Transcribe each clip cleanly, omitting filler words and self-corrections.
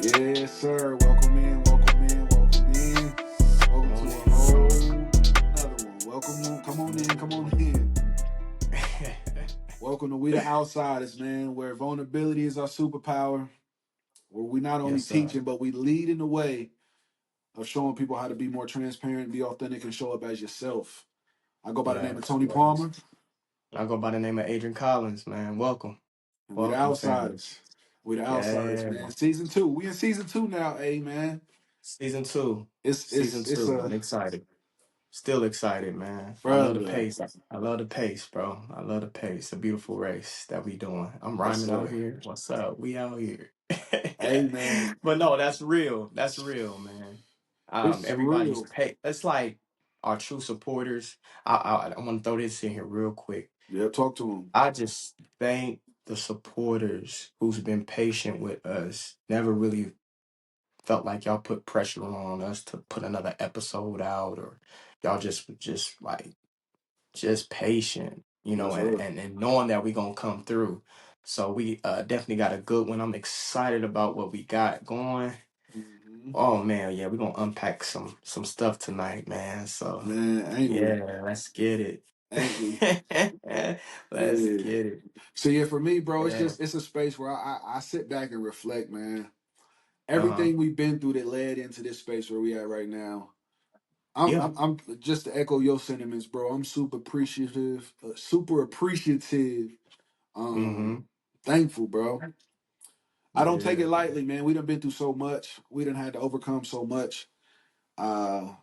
Yes, sir. Welcome in, welcome in, welcome in. Welcome Come to on a in, come whole on another one. Welcome on, come on in, come on in. in. Welcome to We the Outsiders, man, where vulnerability is our superpower, where we not only Yes, sir. teaching, but we lead in the way of showing people how to be more transparent, be authentic, and show up as yourself. I go by the name of Yes, Tony yes. Palmer, I go by the name of Adrian Collins, man. Welcome. and We the Welcome, family. Outsiders. We the Outsiders, Yeah. man. Season 2. We in season 2 now, man. Season two. It's Season it's it's two. a I'm excited. Still excited, man. I love the brother. pace. I love the pace, bro. I love the pace. A beautiful race that we doing. I'm Yes, rhyming out sir. here. What's up? We out here. Hey, man. But no, that's real. That's real, man. It's Everybody's real. pay. It's like our true supporters. I want to throw this in here real quick. Yeah, talk to him. I just thank the supporters who's been patient with us. Never really felt like y'all put pressure on us to put another episode out, or y'all just like just patient, Yes, and, sir. and knowing that we gonna come through. So we definitely got a good one. I'm excited about what we got going. Hmm. Oh man, yeah, we're gonna unpack some stuff tonight, man. So Man, ain't we? yeah, let's get it. Ain't we? Let's Yeah. get it. So yeah, for me, bro, Yeah. it's a space where I sit back and reflect, man. Uh-huh. Everything we've been through that led into this space where we at right now. Yeah. I'm just to echo your sentiments, bro. I'm super appreciative, Mm-hmm. um, thankful, bro. I don't take Yeah. it lightly, man. We done been through so much. We done had to overcome so much. Uh,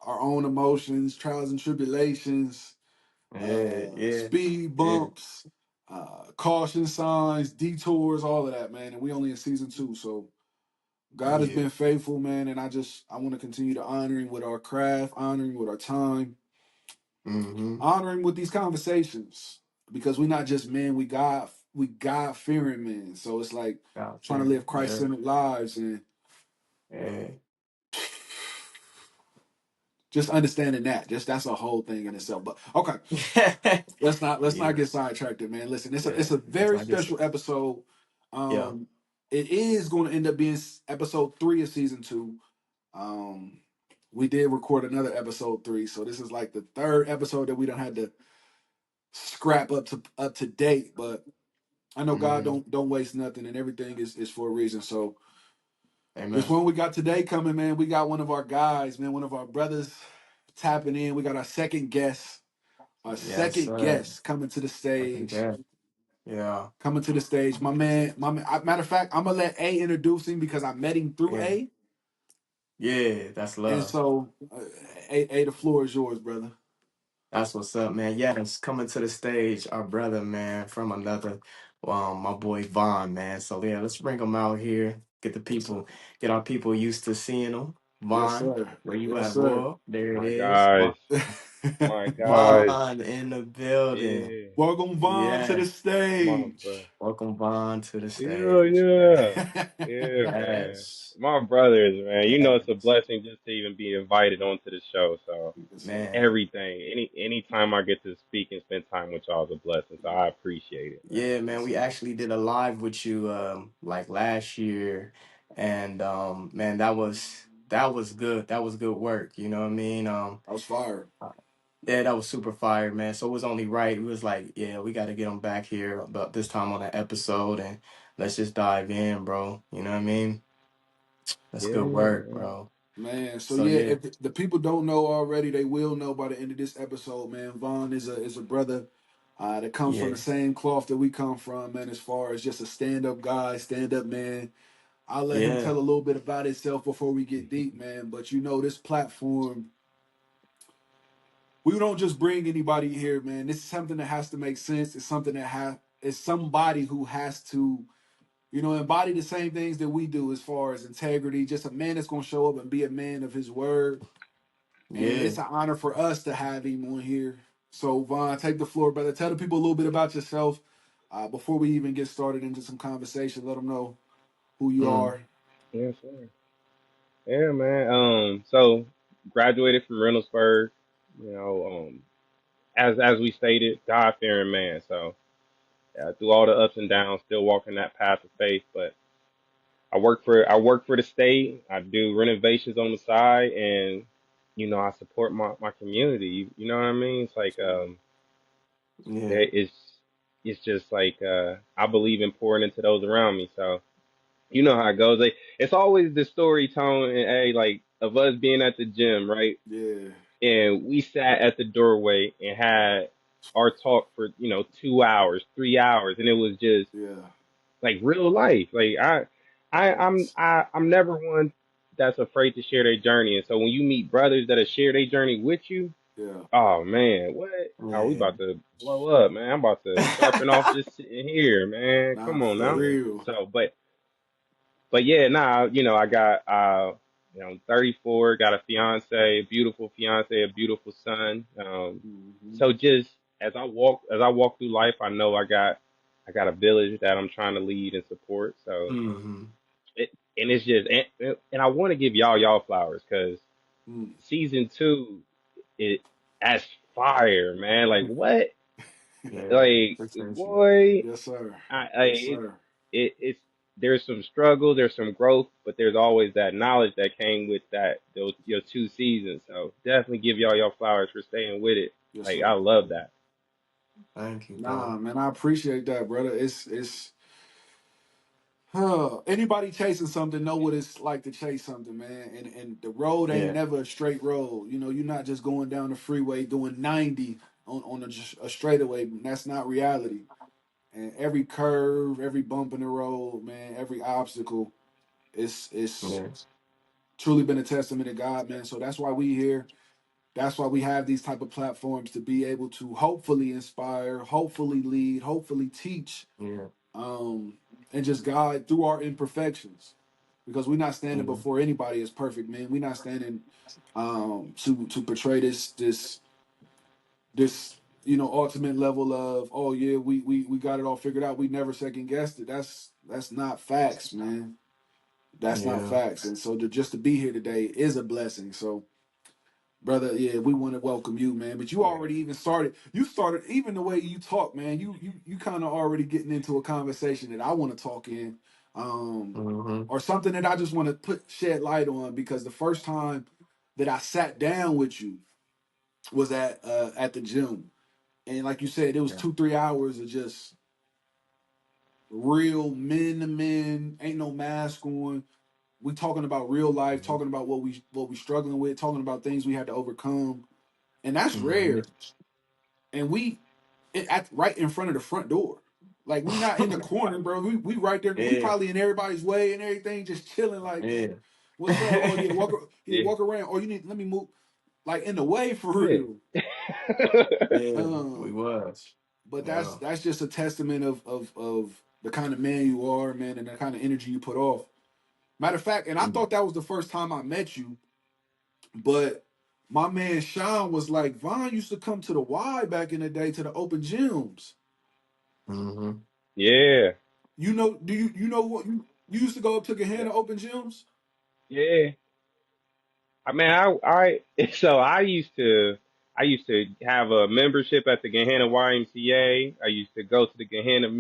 our own emotions, trials and tribulations, Yeah. Yeah. speed Yeah. bumps, caution signs, detours, all of that, man. And we only in season 2, so God has Yeah. been faithful, man. And I want to continue to honor Him with our craft, honor Him with our time, Mm-hmm. honor Him with these conversations, because we're not just men. We God fearing men. So it's like Out trying to there. live Christ Yeah. centered lives and Yeah. just understanding that. Just that's a whole thing in itself. But okay, let's not Yeah. get sidetracked, man. Listen, it's Yeah. a That's very like this. special episode. Yeah. Um, it is going to end up being episode 3 of season 2. Um, we did record another episode 3, so this is like the third episode that we don't had to scrap up to date. But I know God Mm-hmm. don't waste nothing, and everything is for a reason. So this Amen. one we got today coming, man. We got one of our guys, man, one of our brothers tapping in. We got our Yes, second sir. guest coming to the I can stage. get. Yeah. Coming to the stage, my man. Matter of fact, I'm gonna let A introduce him because I met him through Yeah. A, Yeah. That's and love. so A, the floor is yours, brother. That's what's up, man. Yes, coming to the stage, our brother, man, from another, my boy Vaughn, man. So yeah, let's bring him out here. Yes, sir. Get our people used to seeing him. Yes, Vaughn, sir. where you Yes, at, sir. boy? There it My is. guys, my guys, Vaughn in the building. yeah, Welcome Vaughn to Yeah, the my stage. bro, welcome Vaughn to the yeah, stage, yeah, man. yeah, man, Yes, my brothers, man. You know it's a yes, blessing just to even be invited onto the show. So Yes, sir. man. everything, anytime I get to speak and spend time with y'all is a blessing. So I appreciate it, man. Yeah, man, Yes, we sir. actually did a live with you like last year, and man, that was good. That was good work, you know what I mean? I was fired. Yeah, that was super fire, man. So it was only right. It was like, yeah, we got to get him back here about this time on the episode, and let's just dive in, bro. You know what I mean? That's Yeah, good work, man. bro. Man, so So yeah, yeah, if the people don't know already, they will know by the end of this episode, man. Vaughn is a brother that comes from yeah, the same cloth that we come from, man, as far as just a stand-up guy, stand-up man. I'll let him yeah, tell a little bit about himself before we get deep, man. But this platform, we don't just bring anybody here, man. This is something that has to make sense. It's something that it's somebody who has to, embody the same things that we do as far as integrity. Just a man that's gonna show up and be a man of his word. And yeah. it's an honor for us to have him on here. So Vaughn, take the floor, brother. Tell the people a little bit about yourself before we even get started into some conversation. Let them know who you Mm, are. Yes, sir. Yeah, man. So graduated from Reynoldsburg. You know, as we stated, God fearing man. So through all the ups and downs, still walking that path of faith. But I work for the state. I do renovations on the side, and I support my community. You know what I mean? It's like Yeah. it's just like I believe in pouring into those around me. So you know how it goes. Like it's always the story, Tone and A, like of us being at the gym, right? Yeah, And we sat at the doorway and had our talk for 2 hours, 3 hours, and it was just yeah, like real life. Like I'm never one that's afraid to share their journey. And so when you meet brothers that have shared their journey with you, yeah. oh man, what? Oh, we Yeah. about to blow up, man. I'm about to sharpen off just sitting here, man. Nah, Come on for now. Yeah. real. So, but yeah, nah, I got 34, got a fiance, a beautiful fiance, a beautiful son. Hmm. So just as I walk through life, I know I got a village that I'm trying to lead and support. So Mm-hmm. and it's just and I want to give y'all flowers because Mm. season two it as fire, man. Like what? Yeah. Like Appreciate you. boy, Yes, sir. I Yes, sir. it's there's some struggle, there's some growth, but there's always that knowledge that came with those your 2 seasons. So definitely give y'all flowers for staying with it. Yes, Like sir. I love that. Thank you, Nah, bro. man, I appreciate that, brother. It's anybody chasing something know what it's like to chase something, man. And the road ain't Yeah. never a straight road. You know, you're not just going down the freeway doing 90 on a straightaway. That's not reality. And every curve, every bump in the road, man, every obstacle, it's Yeah. truly been a testament to God, man. So that's why we here. That's why we have these type of platforms to be able to hopefully inspire, hopefully lead, hopefully teach, Yeah. um, and just guide through our imperfections. Because we're not standing Yeah. before anybody as perfect, man. We're not standing to portray this ultimate level of, oh yeah, we got it all figured out. We never second guessed it. That's not facts, man. That's not Yeah. facts. And so just to be here today is a blessing. So brother, yeah, we want to welcome you, man. But you Yeah. already even started. You started even the way you talk, man. You kind of already getting into a conversation that I want to talk in, um, Mm-hmm. or something that I just want to shed light on because the first time that I sat down with you was at the gym, and like you said, it was Yeah. 2-3 hours of just real men to men. Ain't no mask on. We talking about real life, Mm-hmm. talking about what we struggling with, talking about things we had to overcome, and that's Mm-hmm. rare. And right in front of the front door. Like we not in the corner, bro. We right there. We Yeah. probably in everybody's way and everything, just chilling. Like, Yeah. what's up? Oh yeah, Yeah. walk around. Oh, you need let me move. Like in the way for Yeah. real. Yeah. We Um, was. but that's Yeah. that's just a testament of the kind of man you are, man, and the kind of energy you put off. Matter of fact, and I Mm-hmm. thought that was the first time I met you, but my man Sean was like, Vaughn used to come to the Y back in the day to the open gyms. Mm-hmm. Yeah. Do you know what you used to go up to Yeah. Gahanna Open Gyms? Yeah. I mean, so I used to have a membership at the Gahanna YMCA. I used to go to the Gahanna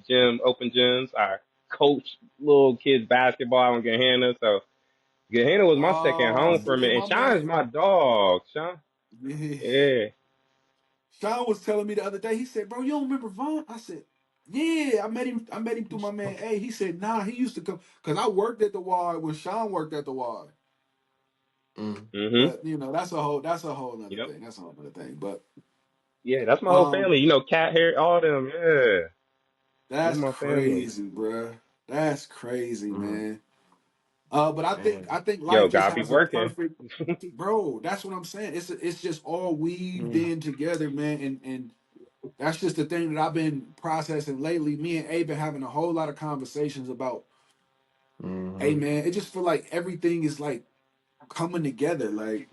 gym, open gyms. I coached little kids basketball in Gahanna. So Gahanna was my second Oh, home Mm-hmm. for see, me. And my Sean man. is my dog, Sean. Yeah. Yeah. Sean was telling me the other day. He said, "Bro, you don't remember Vaughn?" I said, "Yeah, I met him. I met him through my man A." He said, "Nah, he used to come because I worked at the Y when Sean worked at the Y." Mm-hmm. Mm-hmm. But that's a whole other Yep. thing. That's a whole other thing. But Yeah, that's my whole um, family. Cat hair, all them. Yeah. They're that's my family. crazy, bruh. That's crazy, Mm-hmm. man. But I think Man. I think Yo, life just gotta be has a working. perfect. Bro, that's what I'm saying. It's just all weaved Mm-hmm. in together, man. And that's just the thing that I've been processing lately. Me and Abe been having a whole lot of conversations about, hey Mm-hmm. man, it just feel like everything is like coming together. Like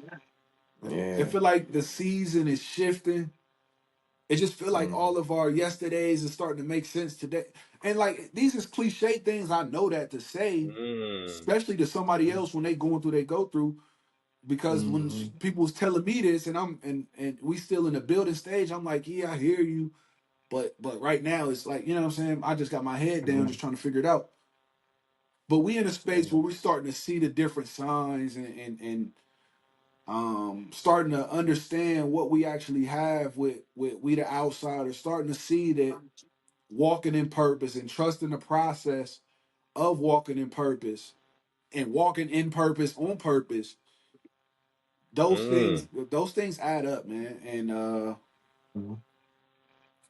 it Yeah. feel like the season is shifting. It just feel like Mm-hmm. all of our yesterdays is starting to make sense today. And like these is cliche things. I know that to say, Mm. especially to somebody else when they going through they go through. Because when Mm-hmm. people was telling me this and and we still in the building stage, I'm like, yeah, I hear you, but right now it's like, you know what I'm saying, I just got my head down Mm-hmm. just trying to figure it out. but we in a space Yeah. where we're starting to see the different signs and starting to understand what we actually have with we the outsiders, starting to see that walking in purpose and trusting the process of walking in purpose and walking in purpose on purpose, Mm. those things add up, man. And Mhm.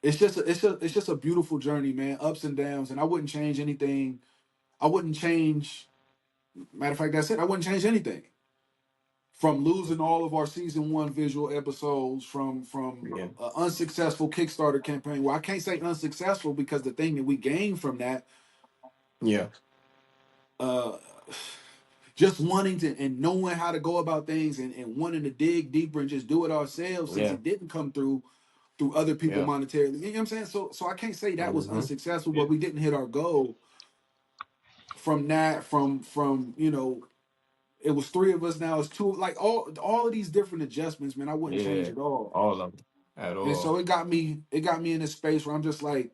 it's just a beautiful journey, man. Ups and downs, and I wouldn't change anything. I wouldn't change. Matter of fact, that's it. I wouldn't change anything from losing all of our season one visual episodes, from Yeah. an unsuccessful Kickstarter campaign. Well, I can't say unsuccessful because the thing that we gained from that, Yeah. uh, just wanting to and knowing how to go about things and wanting to dig deeper and just do it ourselves since Yeah. it didn't come through other people Yeah. monetarily. You know what I'm saying? So I can't say that was Mm-hmm. unsuccessful, but we didn't hit our goal from that. From it was three of us now. It's two. Like all of these different adjustments, man. I wouldn't change Yeah. it all. All of them. At And all. so it got me in this space where I'm just like,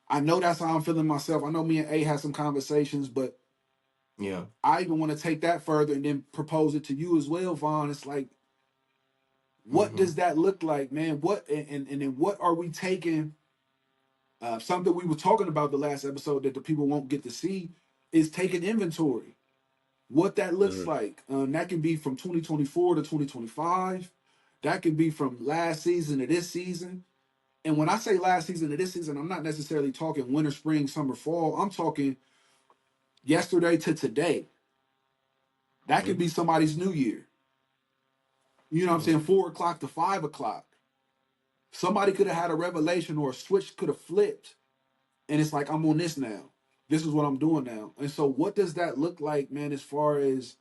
I know that's how I'm feeling myself. I know me and A had some conversations, but Yeah. I even want to take that further and then propose it to you as well, Vaughn. It's like, what Mm-hmm. does that look like, man? What and then what are we taking? Something we were talking about the last episode that the people won't get to see is taking inventory. What that looks Mm. like. That can be from 2024 to 2025. That can be from last season to this season. And when I say last season to this season, I'm not necessarily talking winter, spring, summer, fall. I'm talking yesterday to today. That could Mm. be somebody's new year. You know what I'm saying? 4 o'clock to 5 o'clock. Somebody could have had a revelation or a switch could have flipped. And it's like, I'm on this now. This is what I'm doing now. And so, what does that look like, man, as far as,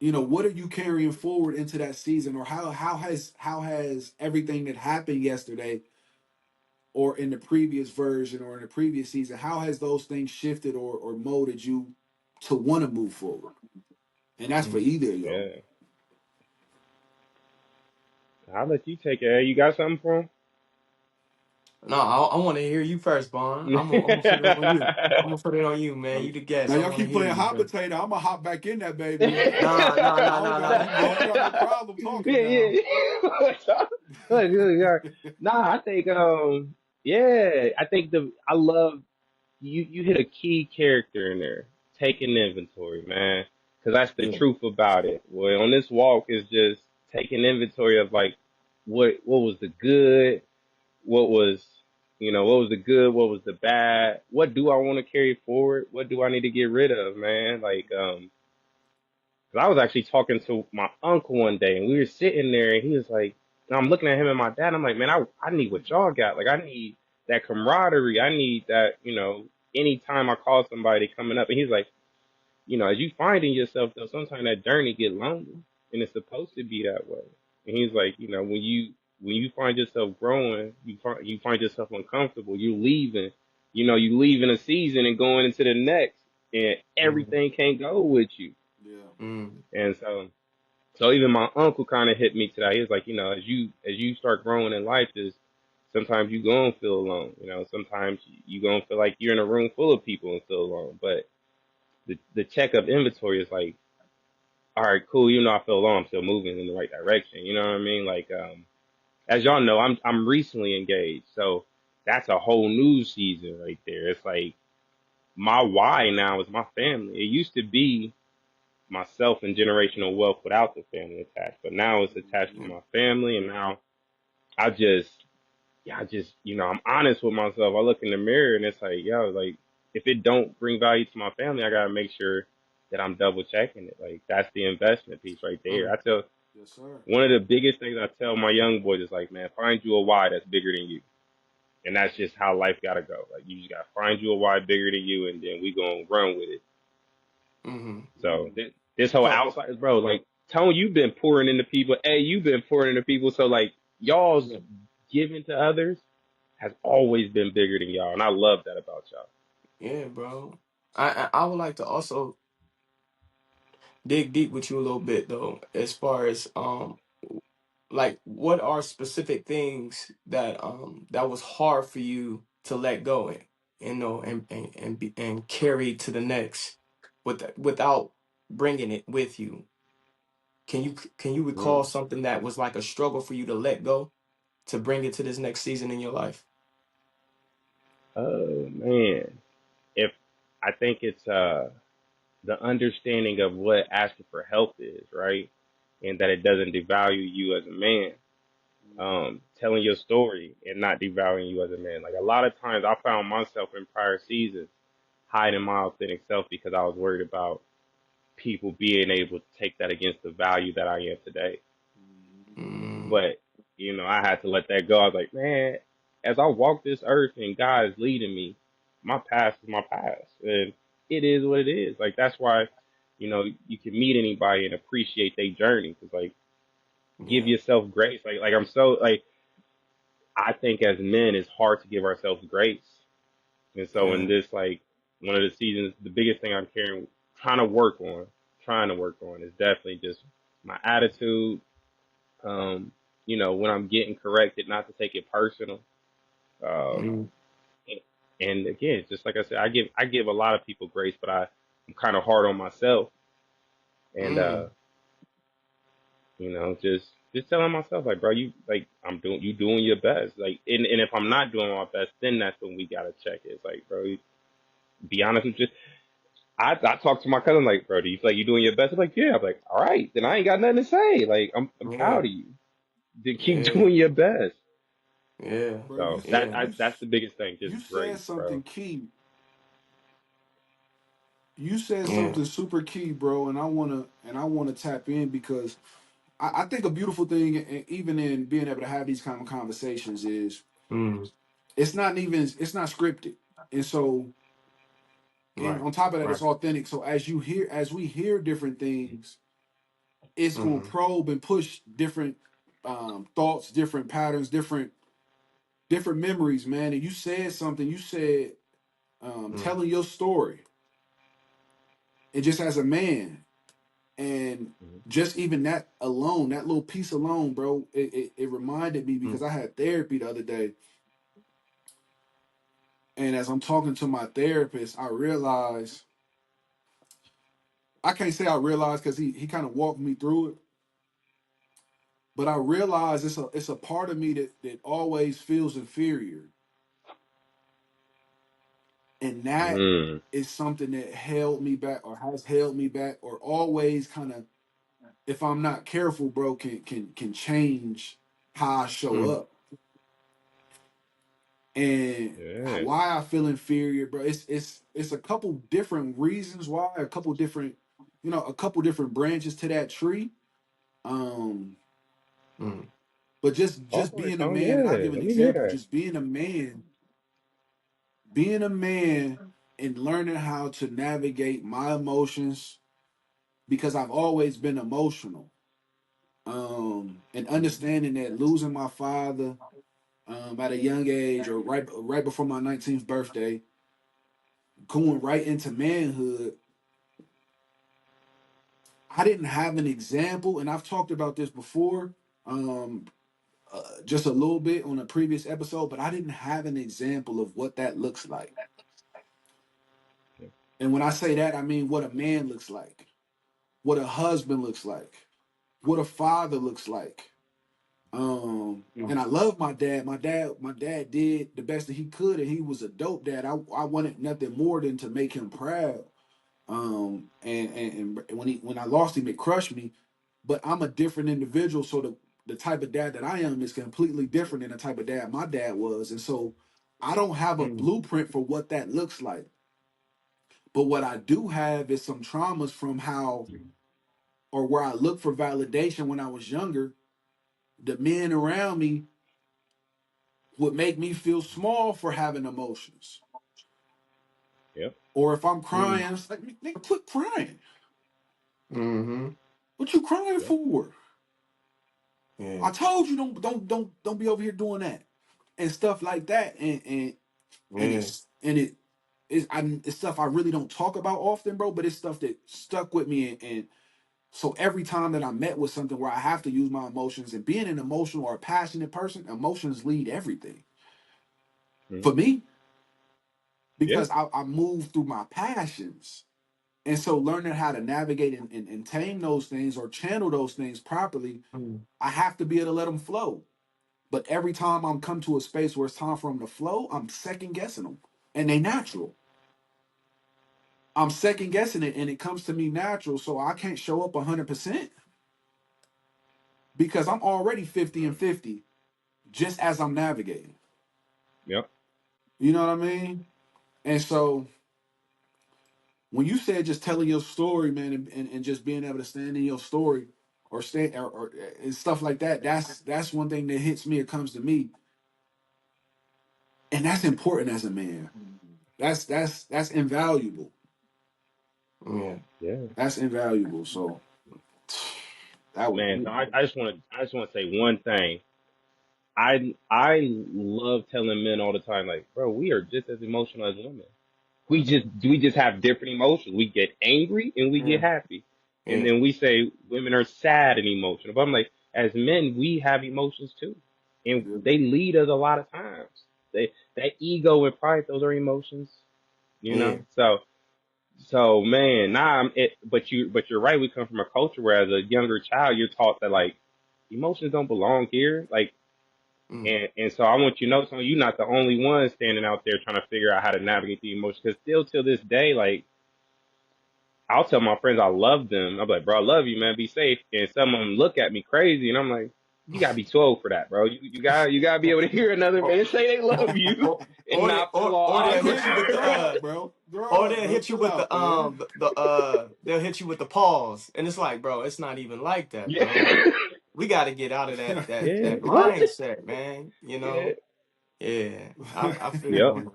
what are you carrying forward into that season? Or how has everything that happened yesterday or in the previous version or in the previous season, how has those things shifted or molded you to want to move forward? And that's for Mm-hmm. either of y'all. Yeah. I'll let you take it. Hey, you got something for No, I want to hear you first, Bond. him? I'm gonna put it on you. I'm gonna put it on you, man. You the Now guest. I y'all want to keep hear playing you, hot bro. potato. I'm gonna hop back in that baby. Nah, nah, nah, I don't nah, got nah. no You I don't good? got no problem talking Yeah, now. yeah. Look, yeah. Nah, I think yeah, I think I love you hit a key character in there, taking inventory, man. Cause that's the Yeah. truth about it. Well, on this walk is just taking inventory of like what was the good, what was what was the good, what was the bad, what do I want to carry forward, what do I need to get rid of, man? Like 'cause I was actually talking to my uncle one day, and we were sitting there, and he was like, and I'm looking at him and my dad. I'm like, man, I need what y'all got. Like, I need that camaraderie. I need that, anytime I call somebody coming up. And he's like, as you finding yourself, though, sometimes that journey get lonely, and it's supposed to be that way. And he's like, when you find yourself growing, you find yourself uncomfortable. You're leaving, you leaving a season and going into the next, and Mm-hmm. everything can't go with you. Yeah. Mm-hmm. And so even my uncle kind of hit me today. He was like, as you start growing in life, is sometimes you gonna feel alone. Sometimes you gonna feel like you're in a room full of people and feel alone. But the checkup inventory is like, all right, cool. I feel alone. I'm still moving in the right direction. You know what I mean? Like, as y'all know, I'm recently engaged, so that's a whole new season right there. It's like my why now is my family. It used to be myself and generational wealth without the family attached. But now it's attached to Yeah. my family, and now I just, yeah, I'm honest with myself. I look in the mirror, and it's like, yo, like if it don't bring value to my family, I gotta make sure that I'm double checking it. Like that's the investment piece right there. Mm-hmm. I tell Yes, sir. one of the biggest things I tell my young boys is like, man, find you a why that's bigger than you. And that's just how life gotta go. Like you just gotta find you a why bigger than you, and then we gonna run with it. Mm-hmm. So this whole So outside, bro, like Tone, you've been pouring into people. Hey, you've been pouring into people. So like y'all's Yeah. giving to others has always been bigger than y'all, and I love that about y'all. Yeah, bro. I would like to also dig deep with you a little bit though, as far as like what are specific things that that was hard for you to let go in? and carry to the next without bringing it with you. Can you recall Mm. something that was like a struggle for you to let go to bring it to this next season in your life? Oh man, if I think it's the understanding of what asking for help is, right, and that it doesn't devalue you as a man. Telling your story and not devaluing you as a man. Like a lot of times, I found myself in prior seasons hiding my authentic self because I was worried about people being able to take that against the value that I am today. Mm, But I had to let that go. I was like, man, as I walk this earth and God is leading me, my past is my past, and it is what it is. Like that's why, you can meet anybody and appreciate their journey because like give yeah. yourself grace. Like I'm so like I think as men it's hard to give ourselves grace, and so in Yeah. this like one of the seasons, the biggest thing I'm trying to work on, trying to work on is definitely just my attitude. Um, when I'm getting corrected, not to take it personal. Um, Mm, and again, just like I said, I give a lot of people grace, but I'm kind of hard on myself, and mm, just telling myself like, bro, you like you doing your best, like, and if I'm not doing my best, then that's when we gotta check it. It's like, bro, be honest with you. I talk to my cousin like, bro, do you feel like you doing your best? I'm like, yeah. I'm like, all right, then I ain't got nothing to say. Like, I'm yeah. proud of you. Then keep Yeah. doing your best. Yeah. Bro, So Yeah. that's the biggest thing, just you said grace, bro. something key. You said Yeah. something super key, bro, and I wanna tap in because I think a beautiful thing, even in being able to have these kind of conversations, is Mm, it's not scripted, and so and right. on top of that, Right. it's authentic. So as we hear different things, it's gonna Mm-hmm. probe and push different thoughts, different patterns, different memories, man. And you said something. You said Mm, telling your story, and just as a man, and Mhm. just even that alone, that little piece alone, bro, it reminded me because mm, I had therapy the other day, and as I'm talking to my therapist, I realized I can't say I realized because he kind of walked me through it, but I realized it's a part of me that always feels inferior, and that Mm. is something that held me back or has held me back or always kind of, if I'm not careful, bro, can change how I show mm, up. And Yeah. why I feel inferior, bro. It's a couple different reasons why, a couple different branches to that tree. Um, mm, but just Talk on it, being a Tone. man, and I'll Yeah. give an Let me hear example. that. Just being a man, and learning how to navigate my emotions because I've always been emotional. And mm, understanding that losing my father at a young age, or right before my 19th birthday, going right into manhood, I didn't have an example, and I've talked about this before, just a little bit on a previous episode, but I didn't have an example of what that looks like. And when I say that, I mean what a man looks like, what a husband looks like, what a father looks like. mm, And I love my dad. My dad did the best that he could, and he was a dope dad. I wanted nothing more than to make him proud. And when I lost him, it crushed me. But I'm a different individual, so the type of dad that I am is completely different than the type of dad my dad was, and so I don't have a mm, blueprint for what that looks like. But what I do have is some traumas from how or where I looked for validation when I was younger. The men around me would make me feel small for having emotions. Yep. Or if I'm mm, crying, it's like, nigga, quit crying. mm-hmm. What you crying Yep. for? Yeah. I told you don't be over here doing that and stuff like that. And Yeah. it's stuff I really don't talk about often, bro. But it's stuff that stuck with me, and so every time that I met with something where I have to use my emotions, and being an emotional or a passionate person, emotions lead everything Mm. for me. Yeah. because I move through my passions. And so learning how to navigate and tame those things or channel those things properly, Mm. I have to be able to let them flow. But every time I'm come to a space where it's time for them to flow, I'm second guessing them. And they natural. I'm second guessing it and it comes to me natural. So I can't show up 100% because I'm already 50 and 50 just as I'm navigating. Yep. You know what I mean? And so when you said just telling your story, man, and just being able to stand in your story or stand or and stuff like that, that's one thing that hits me. It comes to me, and that's important as a man. That's invaluable. Yeah. Yeah. That's invaluable. So that was Man, so I just want to say one thing. I love telling men all the time, like, bro, we are just as emotional as women. We just have different emotions. We get angry and we get Yeah. happy. And Yeah. then we say women are sad and emotional. But I'm like, as men, we have emotions too. And yeah. they lead us a lot of times. That ego and pride, those are emotions, you Yeah. know? So man, nah, but you're right, we come from a culture where as a younger child you're taught that like emotions don't belong here. Like Mm. and so I want you to know, so you're not the only one standing out there trying to figure out how to navigate the emotions. Because still till this day, like I'll tell my friends I love them. I'm like, bro, I love you, man. Be safe. And some of them look at me crazy, and I'm like, you gotta be 12 for that, bro. You gotta be able to hear another Or, man say they love or, you or, and they not feel all or they'll Kid, hit awkward. you with the grow up, bro. Grow or up, they'll bro. hit you Chill with out, man. they'll hit you with the pause, and it's like, bro, it's not even like that, bro. Yeah, We got to get out of yeah. that What? mindset, man. You Yeah. know? Yeah, I feel you Yep. on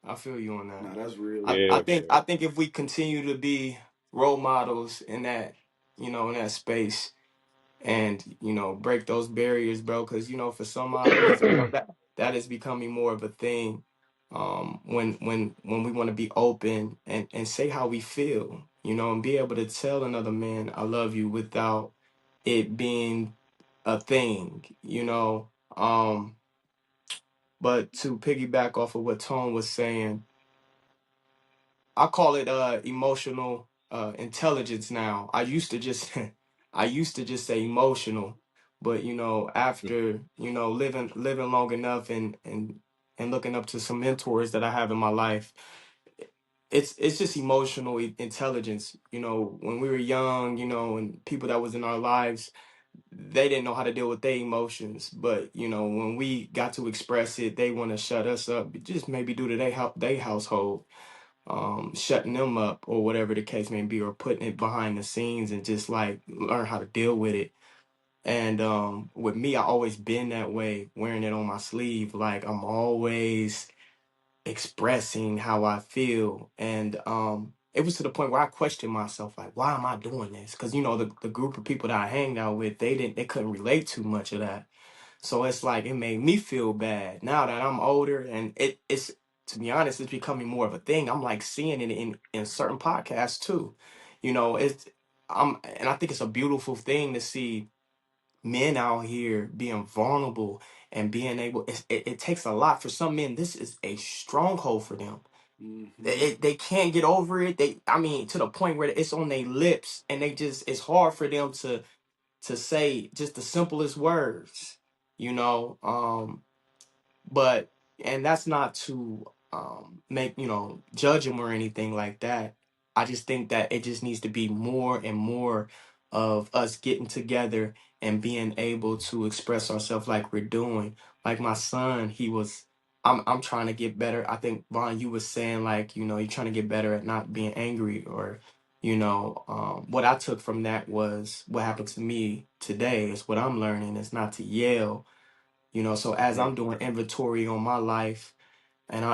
I feel you on that. Nah, that's real, Yeah, man. man. I think if we continue to be role models in that, in that space, and break those barriers, bro, because for some odd reason, bro, that is becoming more of a thing. When we want to be open and say how we feel, and be able to tell another man I love you without it being a thing, but to piggyback off of what Tone was saying, I call it emotional intelligence now. I used to just I used to just say emotional, but after living long enough and looking up to some mentors that I have in my life, it's just emotional intelligence. When we were young, and people that was in our lives, they didn't know how to deal with their emotions, but when we got to express it, they want to shut us up, just maybe due to their household, shutting them up or whatever the case may be, or putting it behind the scenes and just like learn how to deal with it. And with me, I always been that way, wearing it on my sleeve. Like I'm always expressing how I feel. And it was to the point where I questioned myself, like, why am I doing this? Because the group of people that I hanged out with, they couldn't relate too much of that. So it's like it made me feel bad now that I'm older, and it's, to be honest, it's becoming more of a thing. I'm like seeing it in certain podcasts too. It's and I think it's a beautiful thing to see men out here being vulnerable and being able. It takes a lot for some men. This is a stronghold for them. Mm-hmm. They can't get over it. I mean, to the point where it's on their lips, and it's hard for them to say just the simplest words. You know, but and that's not to make judge him or anything like that. I just think that it just needs to be more and more of us getting together and being able to express ourselves like we're doing. Like my son, I'm trying to get better. I think Vaughn, you was saying like you're trying to get better at not being angry, or what I took from that was what happened to me today is what I'm learning is not to yell. So as Right. I'm doing inventory on my life, and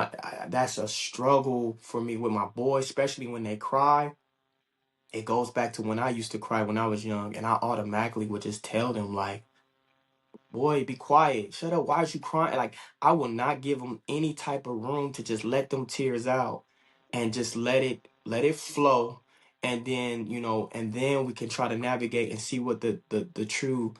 that's a struggle for me with my boys, especially when they cry. It goes back to when I used to cry when I was young, and I automatically would just tell them like, "Boy, be quiet, shut up. Why is you crying?" Like I will not give them any type of room to just let them tears out, and just let it flow, and then and then we can try to navigate and see what the true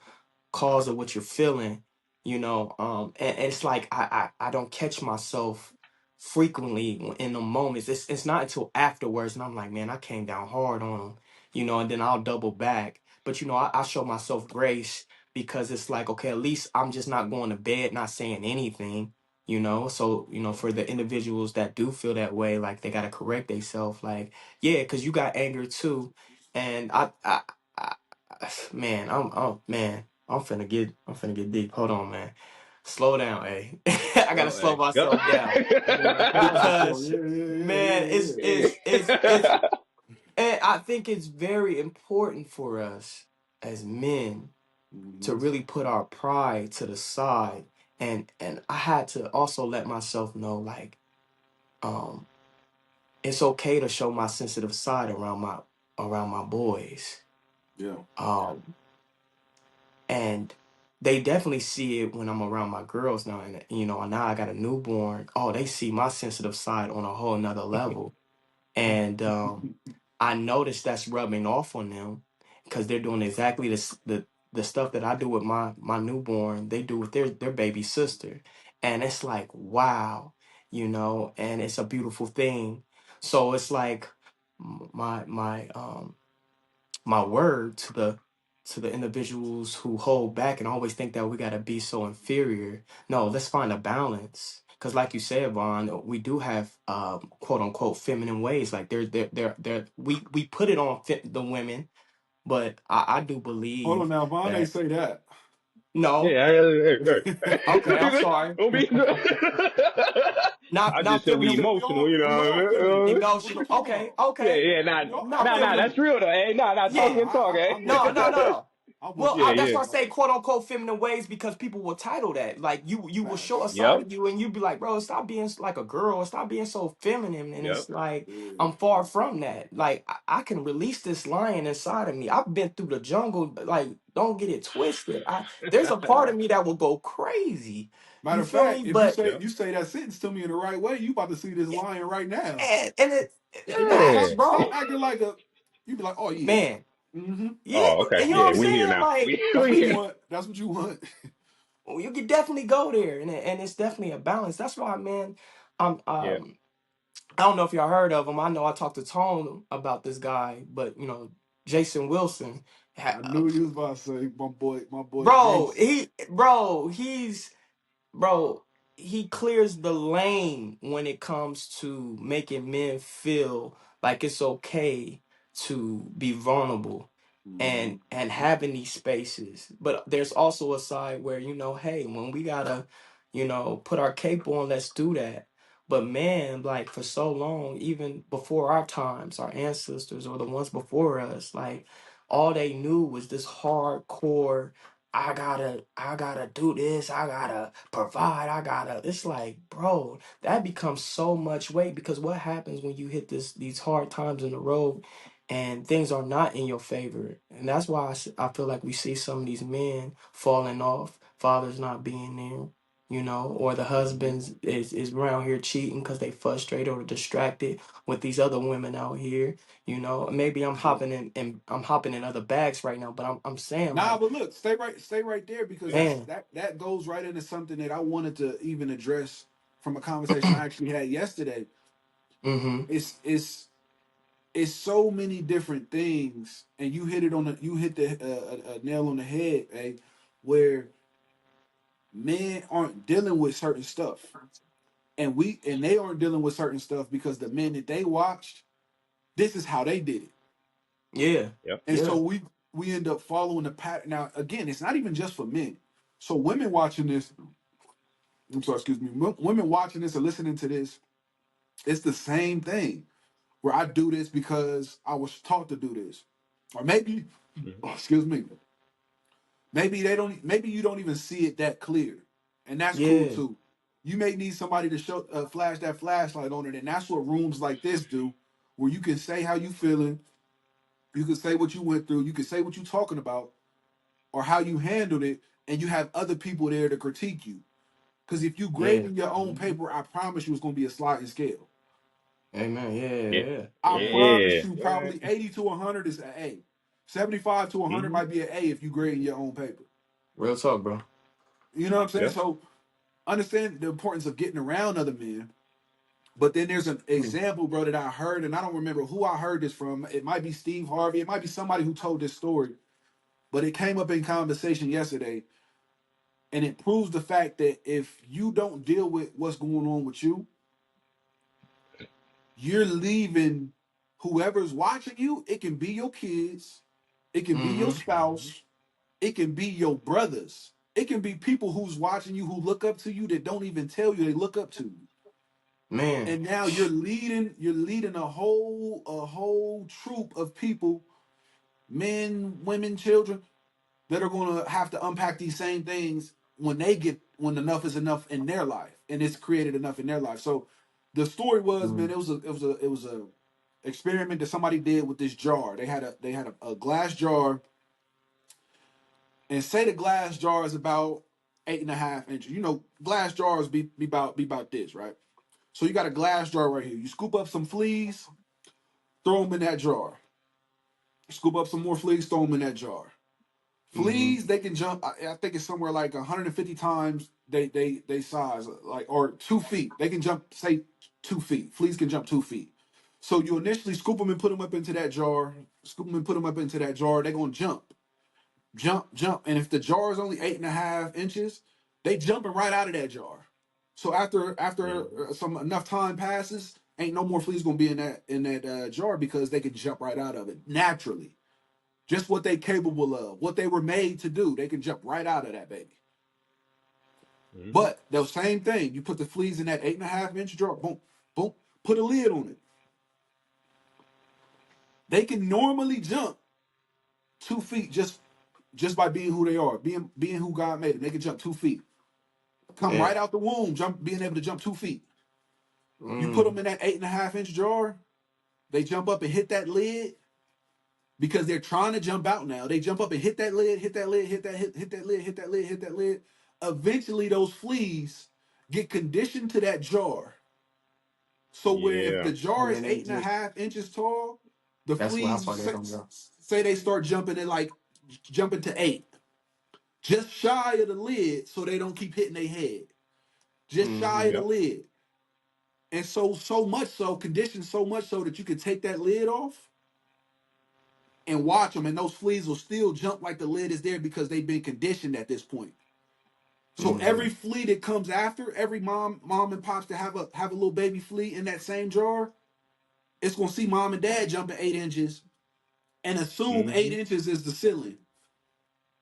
cause of what you're feeling. And it's like I don't catch myself frequently in the moments. It's not until afterwards, and I'm like, man, I came down hard on him, you know, and then I'll double back. But you know, I show myself grace because it's like, okay, at least I'm just not going to bed not saying anything, you know. So you know, for the individuals that do feel that way, like they gotta correct themselves, like yeah, because you got anger too, and I man, I'm finna get deep. Hold on, man. Slow down, hey. I gotta Go, slow hey, go. myself down I'm on that Cosby show. because Yeah, yeah, yeah, man, yeah, it's yeah. it's it's it's and I think it's very important for us as men to Mm-hmm. really put our pride to the side, and I had to also let myself know like um it's okay to show my sensitive side around my boys. Yeah. Um and they definitely see it when I'm around my girls now, and you know, now I got a newborn. Oh, they see my sensitive side on a whole nother level. And I noticed that's rubbing off on them because they're doing exactly the stuff that I do with my newborn. They do with their baby sister, and it's like wow, you know, and it's a beautiful thing. So it's like my word to the individuals who hold back and always think that we got to be so inferior. No, let's find a balance. Because, like you said, Vaughn, we do have quote unquote feminine ways. Like we put it on the women, but I do Hold on believe now, Vaughn ain't that say that. no. Yeah, Okay, I'm hey. sorry. Don't be. I just Not said we He feminine, said emotional, you we all feminine. know. What are emotional. you talking Okay, about? Yeah, okay. yeah, We all nah, Not feminine. that's feminine. real though. Hey, nah, talk Yeah. your talk, I'm with No, you. no, no, no. I'm with Well, you. yeah, that's yeah, why I say quote unquote feminine ways because people will title that. Like you will show a Facts. side yep, of you and you be like, bro, stop being like a girl, stop being so feminine. And yep. it's like Yeah. I'm far from that. Like I can release this lion inside of me. I've been through the jungle. Like don't get it twisted. There's a part of me that will go crazy. Matter You of feel fact, me? if you But say Yep. that sentence to me in the right way, you about to see this lion right now. and it You better facts, Yeah. stop bro. acting like a. You be like, oh yeah. Man, Mm-hmm. yeah, Oh, okay. and you know what Yeah, I'm we here saying? now. Like. That's We what you here. want. That's what you want. Well, you could definitely go there, and it's definitely a balance. That's why, man. I'm Yeah. I don't know if y'all heard of him. I know I talked to Tone about this guy, but you know, Jason Wilson, I knew you was about to say my boy bro, Jason. he's bro, he clears the lane when it comes to making men feel like it's okay to be vulnerable Mm-hmm. and having these spaces. But there's also a side where, you know, hey, when we gotta, you know, put our cape on, let's do that. But man, like for so long, even before our times, our ancestors or the ones before us, like all they knew was this hardcore I gotta do this, I gotta provide, it's like, bro, that becomes so much weight because what happens when you hit these hard times in the road and things are not in your favor? And that's why I feel like we see some of these men falling off, fathers not being there, you know, or the Mm-hmm. husbands is around here cheating because they frustrated or distracted with these other women out here, you know. Maybe Yeah. I'm hopping in other bags right now, but I'm saying Nah, like, but look, stay right there because man, that goes right into something that I wanted to even address from a conversation I actually had yesterday. mm-hmm, It's it's so many different things, and you hit the a nail on the head, eh? Where men aren't dealing with certain stuff, and they aren't dealing with certain stuff because the men that they watched, this is how they did it, yeah, Yep. and yeah, so we end up following the pattern. Now, again, it's not even just for men. So women watching this, I'm sorry, excuse me, women watching this or listening to this, it's the same thing. Where I do this because I was taught to do this, or maybe, Mhm. excuse me, maybe they don't. Maybe you don't even see it that clear, and that's cool yeah, too. You may need somebody to show flash that flashlight on it, and that's what rooms like this do, where you can say how you feeling, you can say what you went through, you can say what you talking about, or how you handled it, and you have other people there to critique you. Because if you yeah. grading your own Mhm. paper, I promise you it's going to be a sliding scale. Amen. Yeah. Yeah, yeah, I yeah. promise Yeah. you, Yeah. probably 80 to 100 is an A. 75 to 100 Mhm. might be an A if you grading your own paper. Real talk, bro. You know what I'm saying? Yep. So understand the importance of getting around other men But then there's an Mm. example, bro, that I heard, and I don't remember who I heard this from. It might be Steve Harvey. It might be somebody who told this story. But it came up in conversation yesterday, and it proves the fact that if you don't deal with what's going on with you, you're leaving whoever's watching you. It can be your kids, it can be your Mm-hmm. spouse, it can be your brothers, it can be people who's watching you who look up to you that don't even tell you they look up to you. Man. And now you're leading a whole troop of people, men, women, children, that are going to have to unpack these same things when enough is enough in their life, and it's created enough in their life. So the story was, man, Mm. it was a experiment that somebody did with this jar. They had a glass jar, and say the glass jar is about 8.5 inches. Glass jars be about this, right? So you got a glass jar right here. You scoop up some fleas, throw them in that jar. Scoop up some more fleas, throw them in that jar. Mm-hmm. Fleas, they can jump. I think it's somewhere like 150 times they size, like, or 2 feet. They can jump, say, 2 feet. Fleas can jump 2 feet. So you initially scoop them and put them up into that jar. Scoop them and put them up into that jar. They're gonna jump. And if the jar is only 8.5 inches, they jumping right out of that jar. So after Mm-hmm. some enough time passes, ain't no more fleas gonna be in that jar because they can jump right out of it naturally. Just what they capable of, what they were made to do. They can jump right out of that baby. Mm-hmm. But the same thing, you put the fleas in that 8.5 inch jar, boom, boom, put a lid on it. They can normally jump 2 feet just by being who they are, being who God made them. They can jump 2 feet. Come Yeah. right out the womb, being able to jump 2 feet. You put them Mm. in that 8.5 inch jar, they jump up and hit that lid because they're trying to jump out now. They jump up and hit that lid, hit that lid, hit that lid, hit that lid, hit that lid. Eventually, those fleas get conditioned to that jar. So where if Yeah. the jar And is then they eight and a just, half inches tall, the that's why fleas they don't go. say they start jumping at like jumping to 8, just shy of the lid, so they don't keep hitting their head. Just shy Mm-hmm. of the Yep. lid. And so much so, conditioned so much so that you can take that lid off and watch them, and those fleas will still jump like the lid is there because they've been conditioned at this point. So Mm-hmm. every flea that comes after, every mom and pops to have a little baby flea in that same jar, it's gonna see mom and dad jumping 8 inches and assume eight Mm-hmm. inches is the ceiling.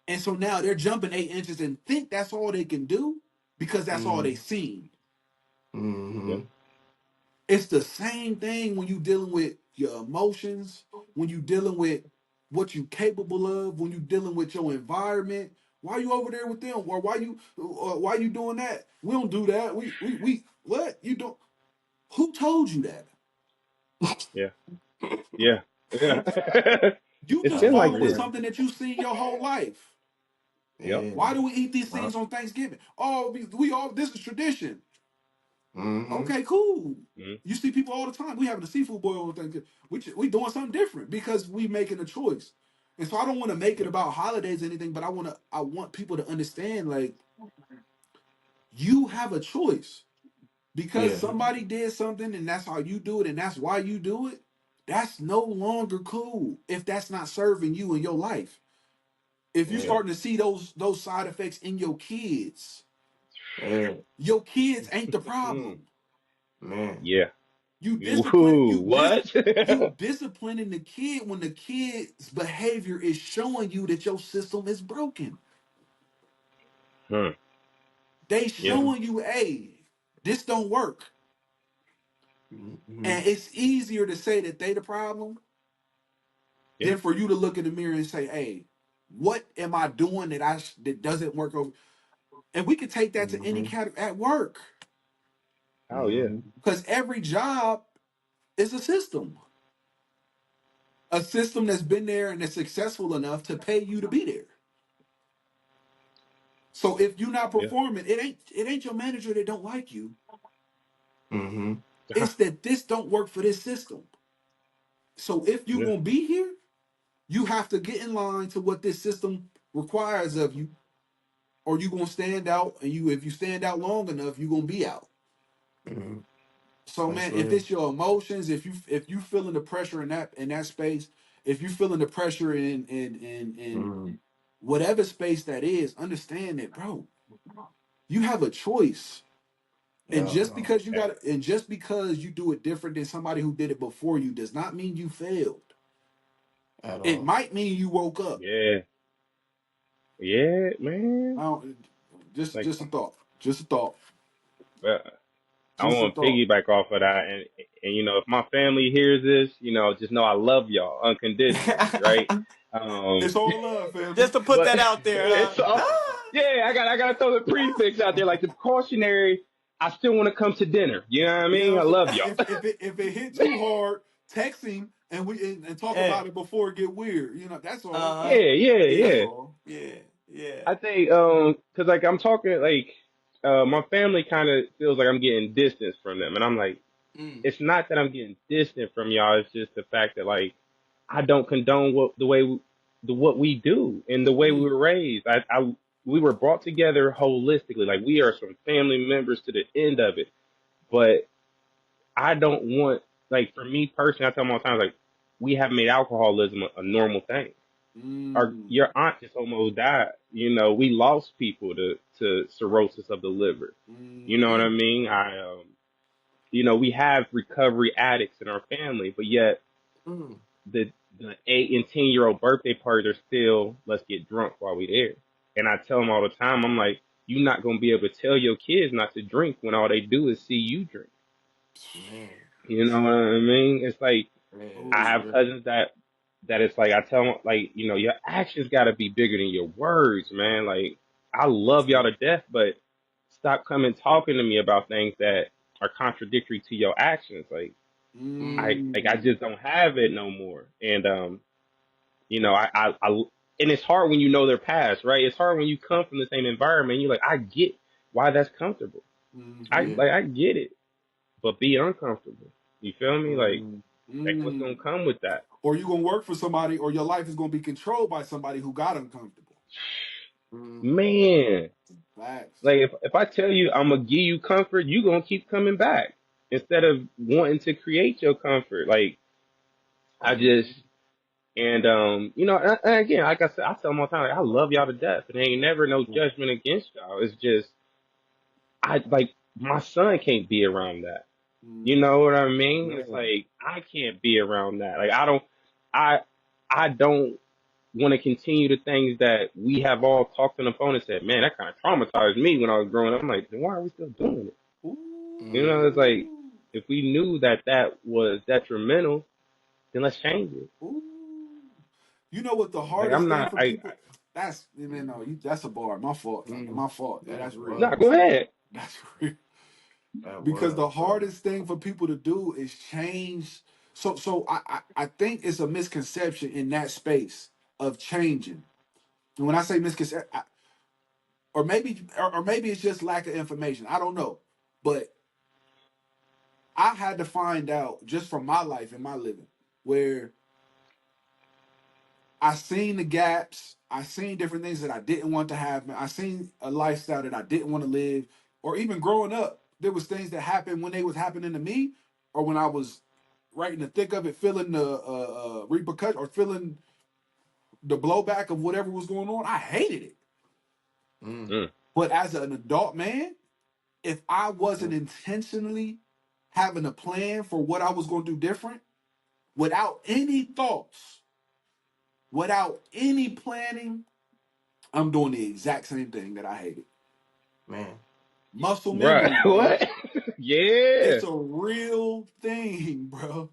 And so now they're jumping 8 inches and think that's all they can do because that's all they Mm-hmm. seen. Yep. Mm-hmm. It's the same thing when you dealing with your emotions, when you dealing with what you capable of, when you dealing with your environment. Why you over there with them? Or why you doing that? We don't do that. We what? You don't Who told you that? Yeah. Yeah. Yeah. You It's just That's been like following this. real. something that you've seen your whole life. Yep. Yeah. Why do we eat these Uh, things on Thanksgiving? Oh, we all this is tradition. mm-hmm. Okay, cool. Mm-hmm. You see people all the time. We having a seafood boil on Thanksgiving. We doing something different because we making a choice. And so I don't want to make it Yep. about holidays or anything, but I want people to understand, like, you have a choice because Yeah. somebody did something and that's how you do it and that's why you do it. That's no longer cool if that's not serving you in your life. If you're Yeah. Yep. starting to see those side effects in Yeah. your kids ain't the Mm. problem. Man. You you discipline Woo. you dis What? you disciplining the kid when the kid's behavior is showing you that your system is broken. Hmm. They Yeah. Mm-hmm. showing you, hey, this don't work. Mm-hmm. And it's easier to say that they the problem Yeah. than for you to look in the mirror and say, hey, what am I doing that doesn't work over? And we could take that to any Mm-hmm. category at work. Oh yeah. Mm-hmm. Because every job is a system that's been there and is successful enough to pay you to be there. So if you're not Yeah. performing, it ain't your manager that don't like you. Mm-hmm. It's that this don't work for this system. So if you're Yeah. gonna be here, you have to get in line to what this system requires of you, or you're gonna stand out. And if you stand out long enough, you're gonna be out. Mm-hmm. So That's man, if real. it's your emotions, if you feeling the pressure in that space, if you feeling the pressure in Mm. whatever space that is, understand that, bro, you have a choice. And Yeah, just because you do it different than somebody who did it before you does not mean you failed. at It all. might mean you woke up. Yeah, yeah, man. I don't, Like, just a thought. Just a thought. uh, I Just a want to thought. piggyback off of that, and you know, if my family hears this, you know, just know I love y'all unconditionally, right? Um, It's all love, family. Just to put but that out there, it's huh? all, yeah, I gotta throw the prefix out there, like the cautionary. I still want to come to dinner. You know what I You know mean? what I I'm saying? love y'all. If it hit too hard, text him and talk Yeah. about it before it get weird. You know, that's all. Uh-huh. Yeah, yeah, That's yeah. all. Yeah. Yeah. I think cause like I'm talking like my family kind of feels like I'm getting distance from them, and I'm like, Mm. it's not that I'm getting distant from y'all. It's just the fact that like I don't condone what we do and the way we Mm, were raised. We were brought together holistically. Like we are some family members to the end of it. But I don't want, like, for me personally, I tell them all the time, like, we have made alcoholism a normal thing. mm, Your aunt just almost died. You know, we lost people to cirrhosis of the liver. You know what I mm, mean? You know, we have recovery addicts in our family, but yet Mm. the 8 and 10 year old birthday parties are still, let's get drunk while we there. And I tell them all the time, I'm like, you're not gonna be able to tell your kids not to drink when all they do is see you drink. Man. You know what I mean? It's like Man, I that's oh, have real. cousins that it's like I tell them, like, you know, your actions got to be bigger than your words, man. Like I That's love y'all real. to death, but stop coming talking to me about things that are contradictory to your actions. Like I mm, just don't have it no more. And you know, and it's hard when you know their past, right? It's hard when you come from the same environment. You're like, I get why that's comfortable. mm-hmm, Yeah. I get it, but be uncomfortable. You feel me? Mm. Like what's mm. gonna come with that? Or you gonna work for somebody, or your life is gonna be controlled by somebody who got uncomfortable. Mm. Man, Facts. like if I tell you I'm gonna give you comfort, you gonna keep coming back instead of wanting to create your comfort. Like I just Mm, and you know, and again, like I said, I tell them all the time, like, I love y'all to death, and there ain't never no Mm. judgment against y'all. It's just I like my son can't be around that. You mm, know what I mean? It's Man. like I can't be around that. Like I I don't want to continue the things that we have all talked on the phone and said, man, that kind of traumatized me when I was growing up. I'm like, then why are we still doing it? You Mm. know, it's like ooh, if we knew that that was detrimental, then let's change it. ooh. You know what the Like hardest I'm thing not. for people? That's man, no, that's a bar. My fault. Mm. My fault. Yeah, That that's real. Nah, go was. ahead. That's real. That Because was, the bro. hardest thing for people to do is change. I think it's a misconception in that space of changing. And when I say misconception, or maybe it's just lack of information. I don't know, but I had to find out just from my life and my living where I seen the gaps. I seen different things that I didn't want to happen. I seen a lifestyle that I didn't want to live, or even growing up, there was things that happened when they was happening to me, or when I was right in the thick of it, feeling the repercussion or feeling the blowback of whatever was going on. I hated it. Mm. Mm, But as an adult man, if I wasn't Mm. intentionally having a plan for what I was going to do different, without any thoughts, without any planning, I'm doing the exact same thing that I hated. Man. Muscle right. memory, man. What? Yeah. It's a real thing, bro.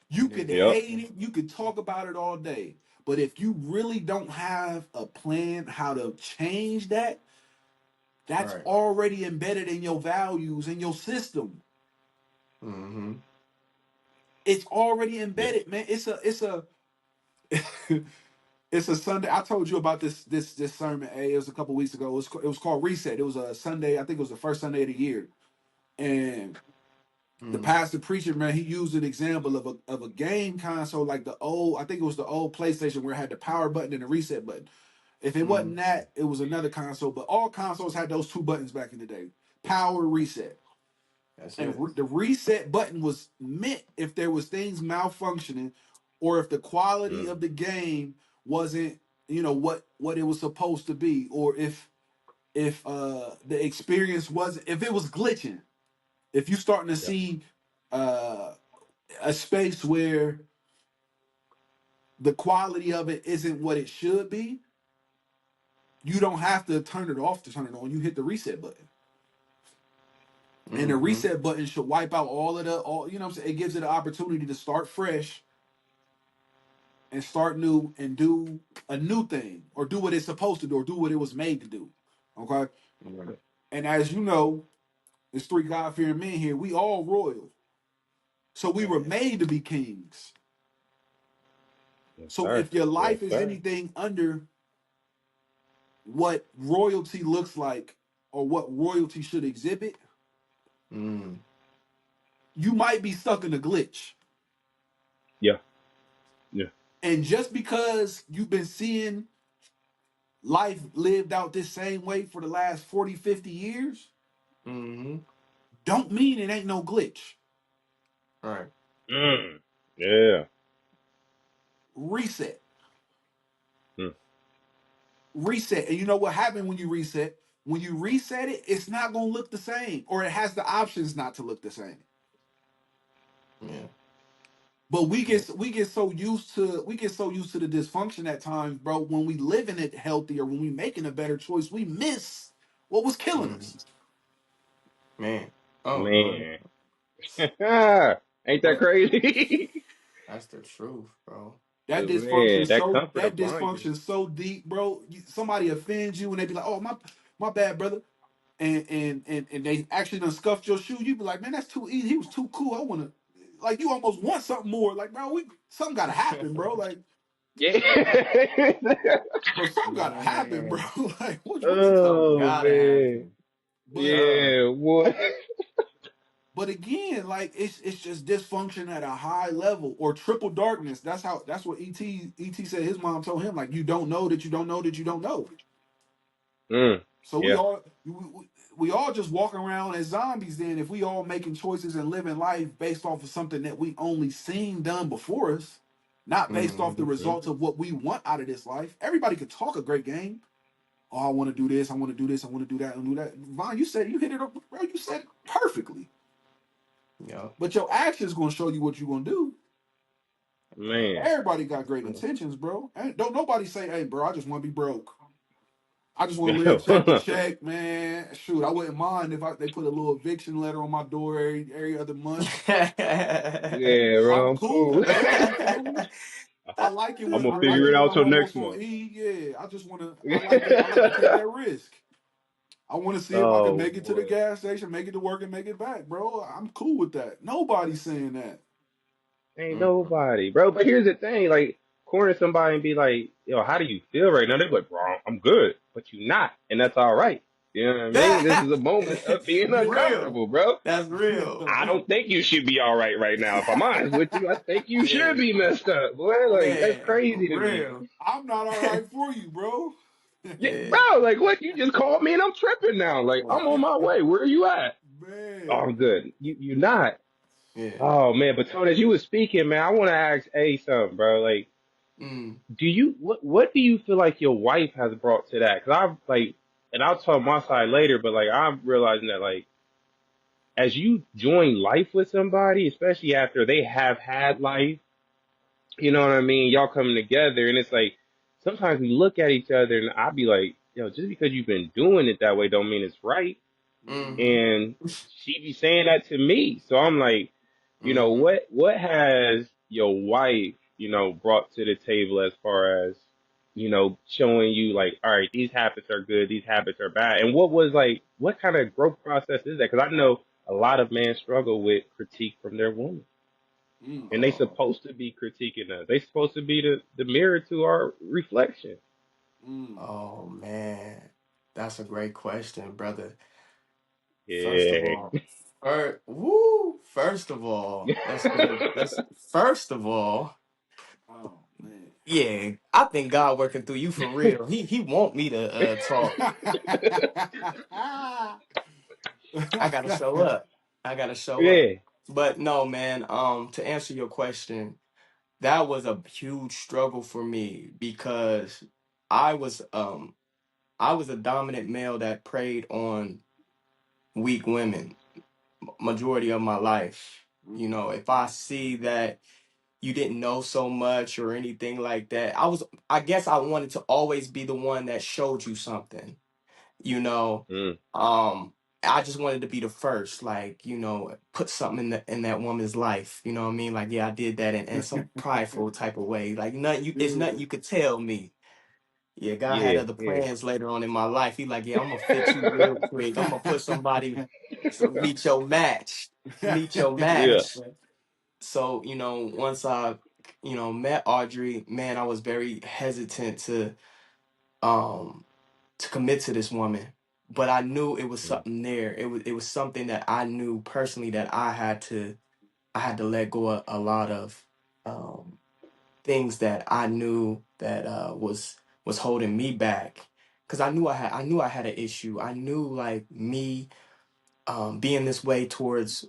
You It could is. Yep. hate it, you could talk about it all day. But if you really don't have a plan how to change that, that's Right. already embedded in your values and your system. Mm-hmm. It's already Yep. embedded, man. It's a it's a Sunday. I told you about this sermon. It was a couple weeks ago. It was called Reset. It was a Sunday. I think it was the first Sunday of the year. And the Mm. pastor preacher, man, he used an example of a game console like the old. I think it was the old PlayStation where it had the power button and the reset button. If it Mm. wasn't that, it was another console. But all consoles had those two buttons back in the day: power, reset. That's And it. the reset button was meant if there was things malfunctioning, or if the quality Mm. of the game wasn't, what it was supposed to be, or if the experience wasn't, if it was glitching, if you starting to Yeah. see uh a space where the quality of it isn't what it should be, you don't have to turn it off to turn it on. You hit the reset button. And the Mm-hmm. reset button should wipe out all, you know what I'm saying? It gives it an opportunity to start fresh and start new and do a new thing, or do what it's supposed to do, or do what it was made to do. Okay. Yeah. And as you know, there's three God fearing men here. We all royal. So we were Man. made to be kings. Yes, So sir. if your Yes, life is sir. anything under what royalty looks like, or what royalty should exhibit, Mm. you might be stuck in a glitch. Yeah. Yeah. And just because you've been seeing life lived out this same way for the last 40, 50 years, Mm-hmm. don't mean it ain't no glitch. Right. Mm. Yeah. Reset. Mm. Reset. And you know what happened when you reset? When you reset it, it's not gonna look the same, or it has the options not to look the same. Yeah. But we Yeah. get we get so used to the dysfunction at times, bro. When we live in it healthy, or when we making a better choice, we miss what was killing Mm-hmm. us. Man. Oh, bro. Man. Ain't that But crazy? that's the truth, bro. Man, that comfort That of bonding. dysfunction so deep, bro. Somebody offends you and they be like, "Oh, my bad, brother," and they actually done scuffed your shoe. You be like, "Man, that's too easy. He was too cool. I wanna." Like, you almost want something more. Like, bro, something gotta happen, bro. Like, Yeah. bro, something gotta happen, bro. Man. Like, what you? Something Oh gotta man. happen. But Duh. Yeah, what? but again, like, it's just dysfunction at a high level, or triple darkness. That's what Et said. His mom told him, like, you don't know that you don't know that you don't know. Mm. So Yeah. we all just walking around as zombies. Then, if we all making choices and living life based off of something that we only seen done before us, not based off the Mm-hmm. Mm. results of what we want out of this life. Everybody could talk a great game. Oh, I want to do this. I want to do this. I want to do that and do that. Vaughn, you said, you hit it up, bro. You said it perfectly. Yep. But your actions gonna show you what you gonna do. Yep. Man. Everybody got great True. intentions, bro. Don't nobody say, "Hey, bro, I just want to be broke. I just want to live check to check, man." Shoot, I wouldn't mind if they put a little eviction letter on my door every other month. Yeah, I'm bro, I'm cool, cool. bro. You feel me? I like it I'm when gonna I like figure it it when out I'm till almost next on month. E. Yeah, I just want to. I like to take that risk. I want to see if I can Oh make it to the boy. gas station, make it to work, and make it back, bro. I'm cool with that. Nobody's saying that. Ain't Mm-mm. nobody, bro. But here's the thing, like, corner somebody and be like, yo, how do you feel right now? They're like, bro, I'm good, but you not, and that's all right. You know what I mean? This is a moment of being Real. uncomfortable, bro. That's real. I don't think you should be all right now. If I'm honest with you, I think you should Yeah. be messed up, boy. Like, that's Man, for crazy to me. real. I'm not all right for you, bro. Yeah, Yeah. bro. Like, what? You just called me and I'm tripping now. Like, I'm on my way. Where are you at? Oh, Man. I'm good. You not? Yeah. Oh man. But Tony, as you was speaking, man, I want to ask A something, bro. Like, Mm. do you what do you feel like your wife has brought to that? Because I've like, and I'll tell my side later, but like I'm realizing that like as you join life with somebody, especially after they have had life, you know what I mean? Y'all coming together, and it's like sometimes we look at each other, and I'll be like, yo, just because you've been doing it that way, don't mean it's right. Mm. Mm-hmm. And she be saying that to me, so I'm like, you know, Mm-hmm. what has your wife, you know, brought to the table as far as, you know, showing you like, all right, these habits are good, these habits are bad, and what was like, what kind of growth process is that? Because I know a lot of men struggle with critique from their woman, Mm. and they Oh, supposed to be critiquing us. They supposed to be the mirror to our reflection. Mm. oh man. That's a great question, brother. First of Yeah. all, first of all, let's first of all, Oh man. yeah, I think God working through you for real. He want me to talk. I gotta show up. I gotta show up. Yeah. But no, man, to answer your question, that was a huge struggle for me because I was um I was a dominant male that preyed on weak women majority of my life. You know, if I see that you didn't know so much or anything like that, I guess I wanted to always be the one that showed you something, you know. Mm. Um I just wanted to be the first, like, put something in that woman's life. You know what I mean? Like, yeah, I did that in some prideful type of way. Like, it's nothing Yeah. you could tell me. Yeah, God had Yeah. other Yeah. plans later on in my life. He like, yeah, I'm gonna fix you real quick. I'm gonna put somebody to meet your match. Meet your Yeah. match. So, once I, met Audrey, man, I was very hesitant um to commit to this woman. But I knew it was Mm. something there. It was something that I knew personally that I had to let go of a lot of um things that I knew that was holding me back. Cause I knew I had an issue. I knew, like, me being this way towards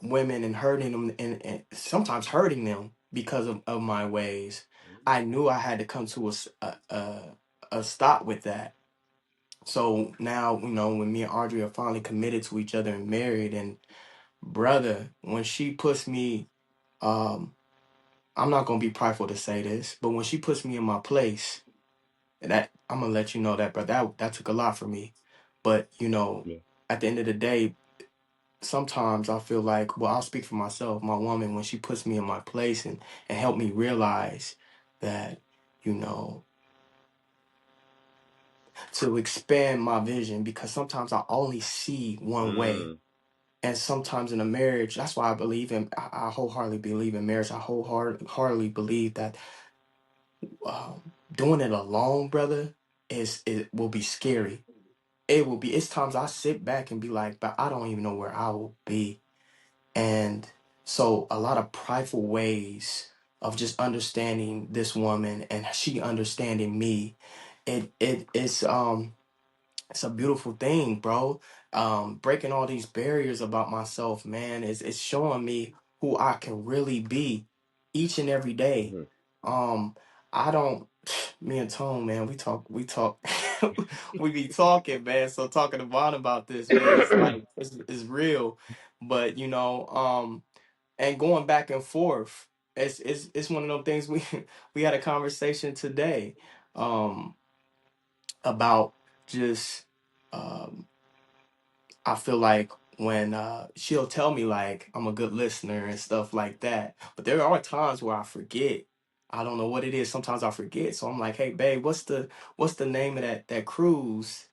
women and hurting them, and sometimes hurting them because of my ways. I knew I had to come to a stop with that. So now, when me and Audrey are finally committed to each other and married, and brother, when she puts me, um, I'm not gonna be prideful to say this, but when she puts me in my place, that I'm gonna let you know that, bro, that took a lot for me. But Yeah. at the end of the day, sometimes I feel like, well, I'll speak for myself. My woman, when she puts me in my place and help me realize that, you know, to expand my vision, because sometimes I only see one way. Mm. And sometimes in a marriage, that's why I wholeheartedly believe in marriage. I wholeheartedly believe that doing it alone, brother, it will be scary. It will be. It's times I sit back and be like, but I don't even know where I will be. And so a lot of prideful ways of just understanding this woman and she understanding me. It's a beautiful thing, bro. Breaking all these barriers about myself, man, is showing me who I can really be each and every day. Mm. Um, I don't. Me and Tone, man, we talk, we be talking, man. So talking to Vaughn about this, man, it's like it's real. But and going back and forth, it's one of those things we had a conversation today. Um, about just um I feel like when she'll tell me, like, I'm a good listener and stuff like that, but there are times where I forget. I don't know what it is. Sometimes I forget. So I'm like, hey babe, what's the name of that cruise?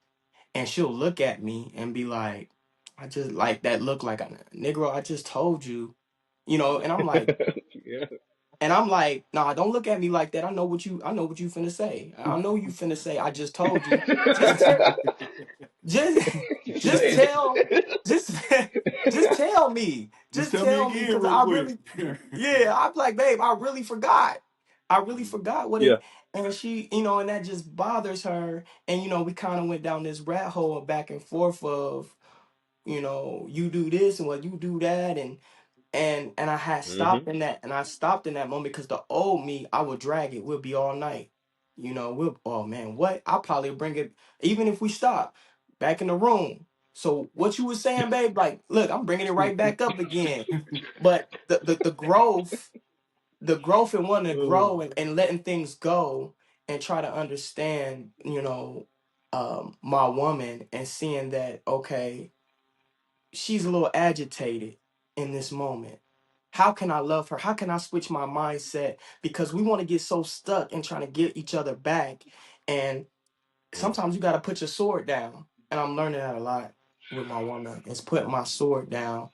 And she'll look at me and be like, I just like that look, like, Negro, I just told you, and I'm like, Yeah. nah, don't look at me like that. I know what you finna say. I know you finna say, I just told you. Just just You just saying tell just just tell me. Just Just tell me tell me, again because real I quick. really, yeah, I'm like, babe, I really forgot. I really forgot what Yeah. it. And she, and that just bothers her. And we kind of went down this rat hole of back and forth of, you do this and what you do that, and I had Mm-hmm. stopped in that, and I stopped in that moment because the old me, I would drag it. We'll be all night. Oh man, what? I'll probably bring it even if we stop back in the room. So what you was saying, babe? Like, look, I'm bringing it right back up again. But the growth and wanting to grow, and letting things go and try to understand, my woman, and seeing that, okay, she's a little agitated in this moment. How can I love her? How can I switch my mindset? Because we want to get so stuck in trying to get each other back. And Mm. sometimes you got to put your sword down. And I'm learning that a lot with my woman, is putting my sword down.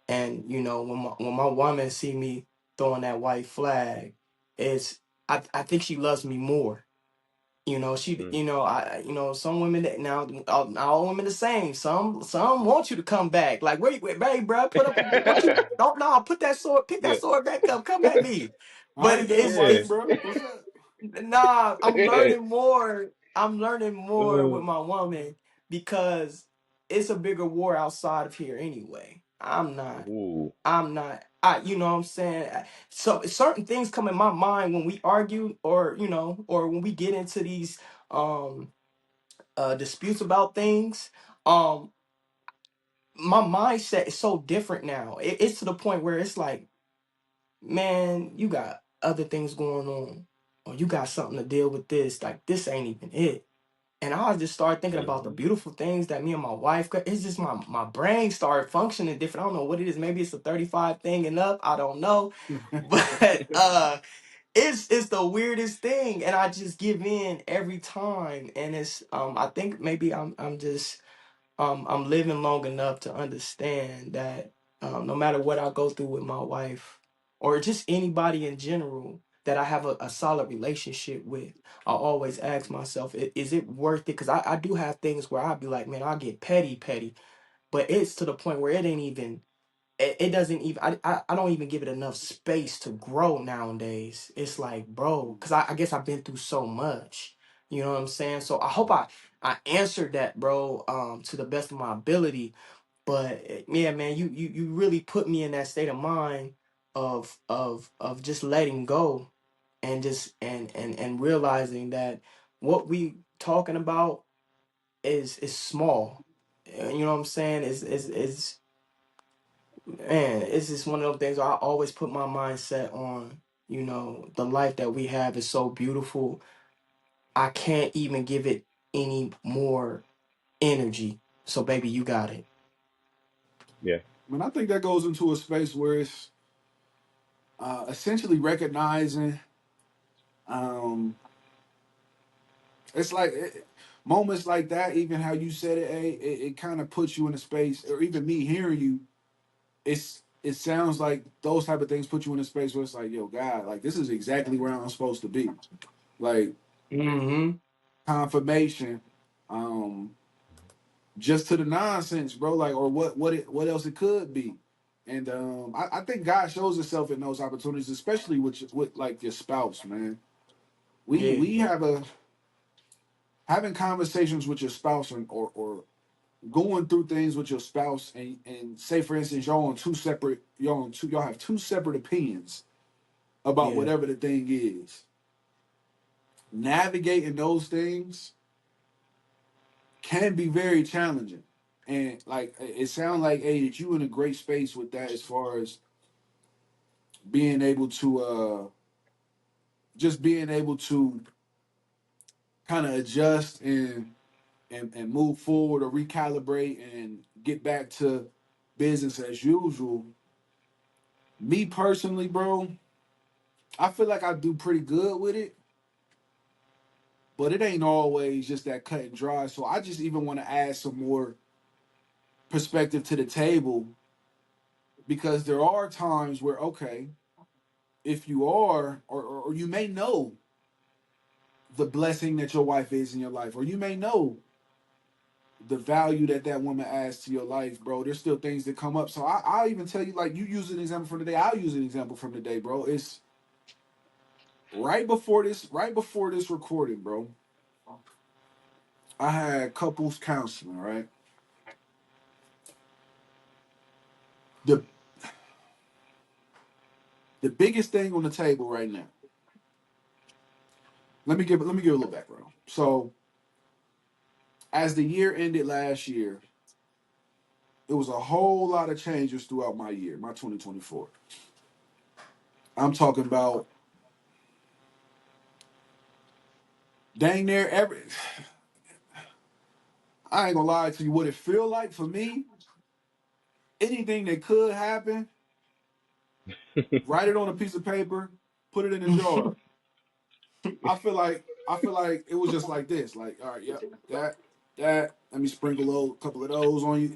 And, when my woman see me throwing that white flag, it's, I think she loves me more. She, Mm. some women that now, not all women the same. Some want you to come back. Like, wait, babe, bro, put up, what you, don't, no, put that sword, pick that Yeah. sword back up, come at me. I But ain't done Yeah. fighting, it's, bro. What's up? nah, I'm Yeah. learning more. I'm learning more Uh, with my woman because it's a bigger war outside of here anyway. I'm not. Ooh. I'm not. You know what I'm saying? So certain things come in my mind when we argue, or or when we get into these um disputes about things. Um, my mindset is so different now. It's to the point where it's like, man, you got other things going on, or you got something to deal with this. Like, this ain't even it. And I just started thinking about the Mhm. beautiful things that me and my wife got. It's just my brain started functioning different. I don't know what it is. Maybe it's a 35 thing and up. I don't know. But it's the weirdest thing. And I just give in every time. And it's I think maybe I'm just I'm living long enough to understand that no matter what I go through with my wife, or just anybody in general that I have a solid relationship with, I always ask myself, is it worth it? Because I do have things where I'd be like, man, I get petty, but it's to the point where it ain't even it doesn't even I don't even give it enough space to grow nowadays. It's like, bro, because I guess I've been through so much. You know what I'm saying? So I hope I answered that, bro, to the best of my ability. But yeah, man, you really put me in that state of mind of just letting go, and just and realizing that what we talking about is small. You know what I'm saying? Is Man, it's just one of those things where I always put my mindset on, the life that we have is so beautiful. I can't even give it any more energy. So, baby, you got it. Yeah. Man, I think that goes into a space where it's essentially recognizing. Um, it's like moments like that, even how you said it, it kind of puts you in a space, or even me hearing you, it sounds like those type of things put you in a space where it's like, yo, God, like this is exactly where I'm supposed to be. Like Mm-hmm. confirmation, um, just to the nonsense, bro. Like, or what else it could be. And I think God shows Himself in those opportunities, especially with like your spouse, man. We Yeah. we have a having conversations with your spouse, or going through things with your spouse, and say for instance y'all have two separate opinions about Yeah. whatever the thing is. Navigating those things can be very challenging. And like it sounds like, hey, that you in a great space with that, as far as being able to just being able to kind of adjust and move forward, or recalibrate and get back to business as usual. Me personally, bro, I feel like I do pretty good with it, but it ain't always just that cut and dry. So I just even want to add some more perspective to the table, because there are times where, okay, if you are, or you may know the blessing that your wife is in your life, or you may know the value that that woman adds to your life, bro. There's still things that come up. So I'll even tell you, like, you use an example from today. I'll use an example from today, bro. It's right before this recording, bro. I had couples counseling, right? The the biggest thing on the table right now. Let me give a little background. So as the year ended last year, it was a whole lot of changes throughout my year, my 2024. I'm talking about dang near every. I ain't gonna lie to you. What it feel like for me, anything that could happen, write it on a piece of paper, put it in a jar. I feel like it was just like this. Like, all right, yep, that. Let me sprinkle a couple of those on you.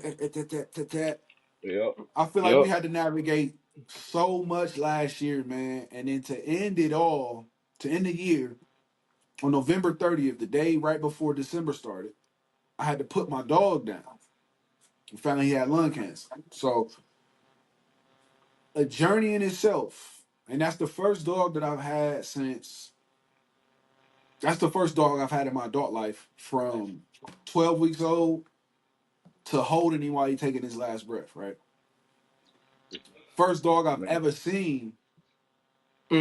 Yep. I feel like Yep. we had to navigate so much last year, man, and then to end it all, to end the year on November 30th, the day right before December started, I had to put my dog down. I found out he had lung cancer. So a journey in itself, and that's the first dog that I've had since. That's the first dog I've had in my adult life, from 12 weeks old to holding him while he taking his last breath. Right. First dog I've Man. ever seen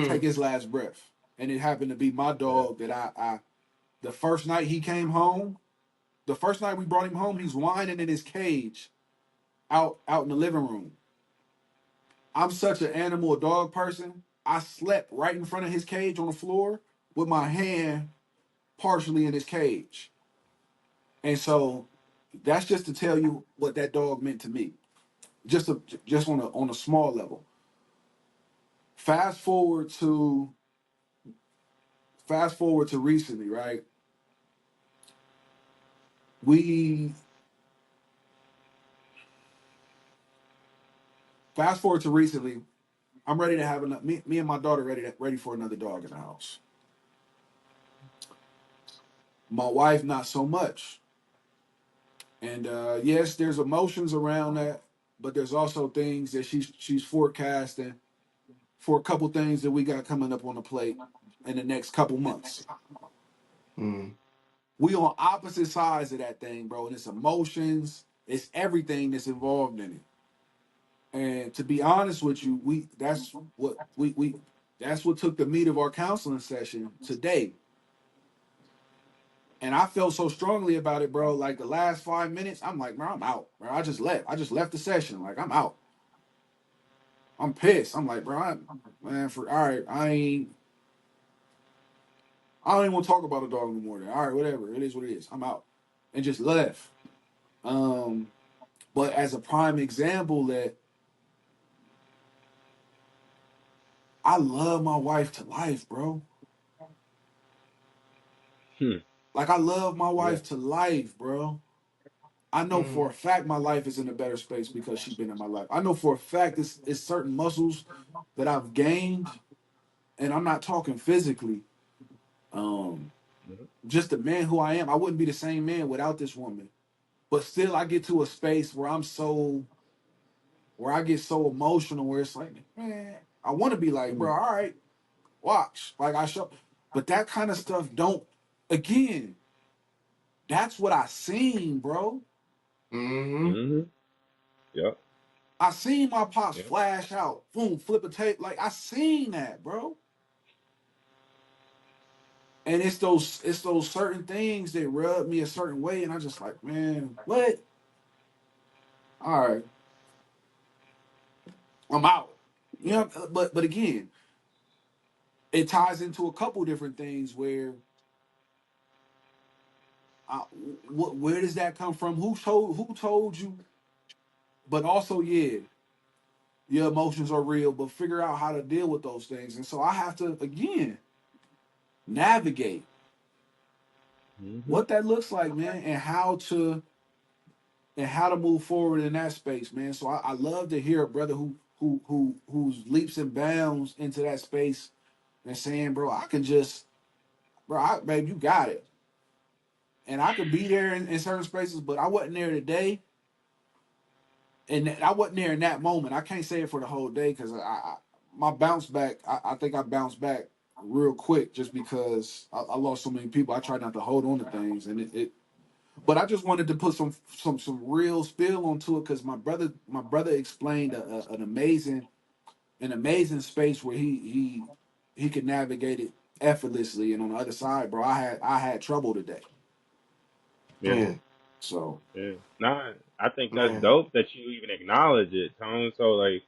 take Mm. his last breath. And it happened to be my Yeah. dog that I the first night he came home, the first night we brought him home, he's whining in his cage out in the living room. I'm such an animal dog person. I slept right in front of his cage on the floor with my hand partially in his cage. And so that's just to tell you what that dog meant to me. Just on a small level. Fast forward to fast forward to recently, right? We fast forward to recently. I'm ready to have me and my daughter ready for another dog in the house. My wife, not so much. And yes, there's emotions around that, but there's also things that she's forecasting for a couple things that we got coming up on the plate in the next couple months. Mm. We on opposite sides of that thing, bro. And it's emotions, it's everything that's involved in it. And to be honest with you, we that's what took the meat of our counseling session today. And I felt so strongly about it, bro. Like the last 5 minutes, I'm like, bro, I'm out, bro. I just left. I just left the session. Like I'm out. I'm pissed. I'm like, bro, man, for all right, I don't even want to talk about a dog no more. Then. All right, whatever. It is what it is. I'm out. And just left. Um, but as a prime example that I love my wife to life, bro. Hmm. Like I love my Yeah. wife to life, bro. I know for Mm. a fact my life is in a better space because she's been in my life. I know for a fact it's certain muscles that I've gained, and I'm not talking physically. Um, Mhm. just the man who I am. I wouldn't be the same man without this woman. But still, I get to a space where I get so emotional where it's like, man, I want to be like, bro, Mm. all right, watch. Like I show, but that kind of stuff don't. Again, that's what I seen, bro. Mm. Mhm. Yep. I seen my pops Yep. flash out, boom, flip a tape. Like I seen that, bro. And it's those certain things that rub me a certain way, and I just like, man, what? All right, I'm out. You Yeah. know, but again, it ties into a couple different things where where does that come from? Who told you? But also, yeah, your emotions are real, but figure out how to deal with those things. And so I have to again navigate Mhm. what that looks like, man, and how to move forward in that space, man. So I love to hear a brother who's leaps and bounds into that space and saying, bro, I can just, bro, babe, you got it. And I could be there in certain spaces, but I wasn't there today, and I wasn't there in that moment. I can't say it for the whole day because my bounce back. I think I bounced back real quick just because I lost so many people. I tried not to hold on to things, and it. But I just wanted to put some real spill onto it because my brother explained an amazing space where he could navigate it effortlessly, and on the other side, bro, I had trouble today. Yeah. Yeah. So Yeah. Nah, I think that's Man. dope that you even acknowledge it, Tone. So like,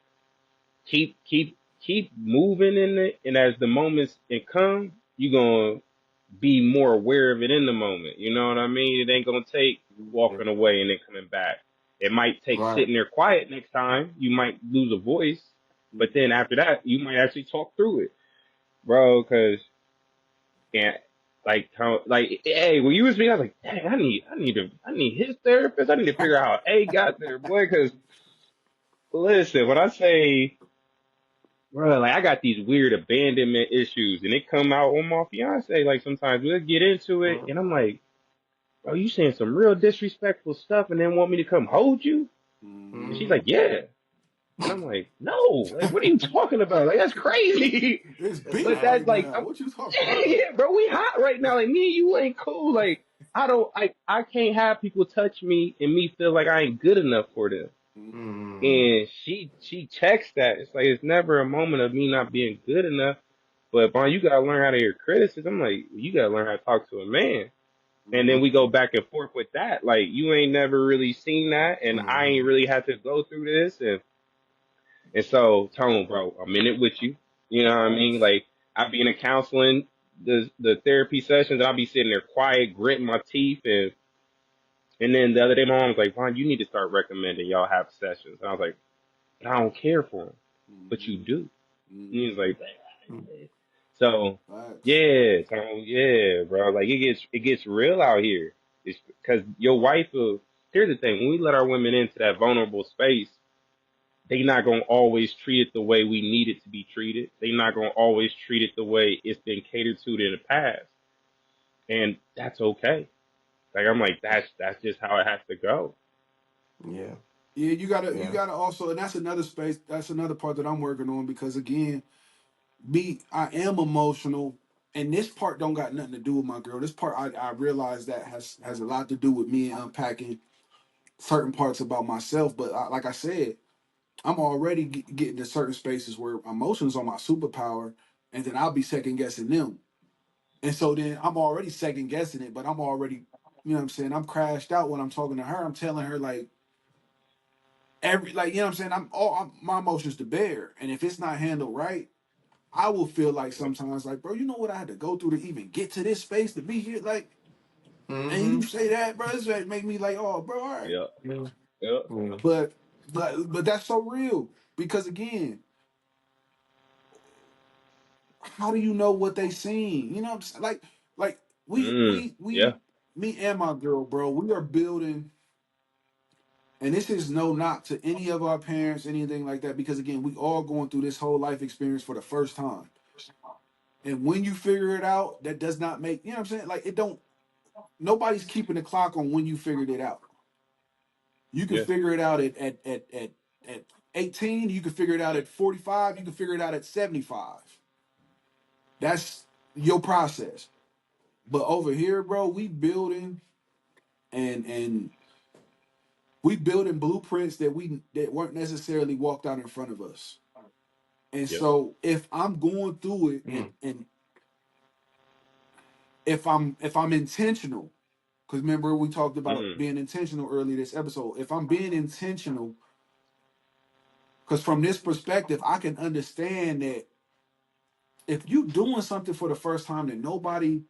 keep moving in it, and as the moments it come, you gonna be more aware of it in the moment. You know what I mean? It ain't gonna take walking away and then coming back. It might take Right. sitting there quiet next time. You might lose a voice, but then after that, you might actually talk through it, bro. Because yeah, like hey, when you was me, I was like, dang, I need his therapist. I need to figure out how A got there, boy. Because listen, when I say, bro, like I got these weird abandonment issues, and it come out on my fiance. Like sometimes we'll get into it, and I'm like, bro, you saying some real disrespectful stuff, and then want me to come hold you? And she's Mm-hmm. like, yeah. And I'm like, no, like, what are you talking about? Like, that's crazy. it's But beef that's right like, now. What you talking yeah, about? yeah, bro, we hot right now. Like, me and you ain't cool. Like, I can't have people touch me and me feel like I ain't good enough for them. Mm. And she checks that. It's like it's never a moment of me not being good enough. But Vaughn, you gotta learn how to hear criticism. Like you gotta learn how to talk to a man. And then Mm-hmm. we go back and forth with that. Like you ain't never really seen that, and I ain't Mm-hmm. really had to go through this. And so, Tone, bro, I'm in it with you. You know what I mean? Facts. Like I be in a counseling, the therapy sessions, I'll be sitting there quiet, gritting my teeth, and then the other day my mom was like, Vaughn, you need to start recommending y'all have sessions. And I was like, but I don't care for them, but you Mm-hmm. do. And he was Mm-hmm. like, so Facts. yeah, Tone, yeah, bro. Like it gets real out here. It's because your wife will. Here's the thing: when we let our women into that vulnerable space, they not gonna always treat it the way we need it to be treated. They not gonna always treat it the way it's been catered to in the past, and that's okay. Like I'm like that's just how it has to go. Yeah. Yeah, you Yeah. gotta also, and that's another space. That's another part that I'm working on because again, I am emotional, and this part don't got nothing to do with my girl. This part I realize that has a lot to do with me unpacking certain parts about myself. But like I said, I'm already getting to certain spaces where emotions are my superpower, and then I'll be second guessing them. And so then I'm already second guessing it, but I'm already, you know what I'm saying? I'm crashed out when I'm talking to her. I'm telling her like like, you know what I'm saying? My emotions to bear. And if it's not handled right, I will feel like Yep. sometimes like, bro, you know what I had to go through to even get to this space to be here? Like, and Mm-hmm. you say that, bro, it's like make me like, oh, bro, all right. Yep. Yeah. Yep. Yeah. But but that's so real because again, how do you know what they seen? You know what I'm saying? Like Yeah. we me and my girl, bro, we are building, and this is no knock to any of our parents, anything like that, because again, we all going through this whole life experience for the first time. And when you figure it out, that does not make, you know what I'm saying? Like it don't, nobody's keeping the clock on when you figured it out. You can Yeah. figure it out at 18, you can figure it out at 45, you can figure it out at 75. That's your process. But over here, bro, we building and we building blueprints that weren't necessarily walked out in front of us. And Yep. so if I'm going through it Mm. and if I'm intentional, because remember we talked about Mm. being intentional earlier this episode. If I'm being intentional, because from this perspective, I can understand that if you doing something for the first time that nobody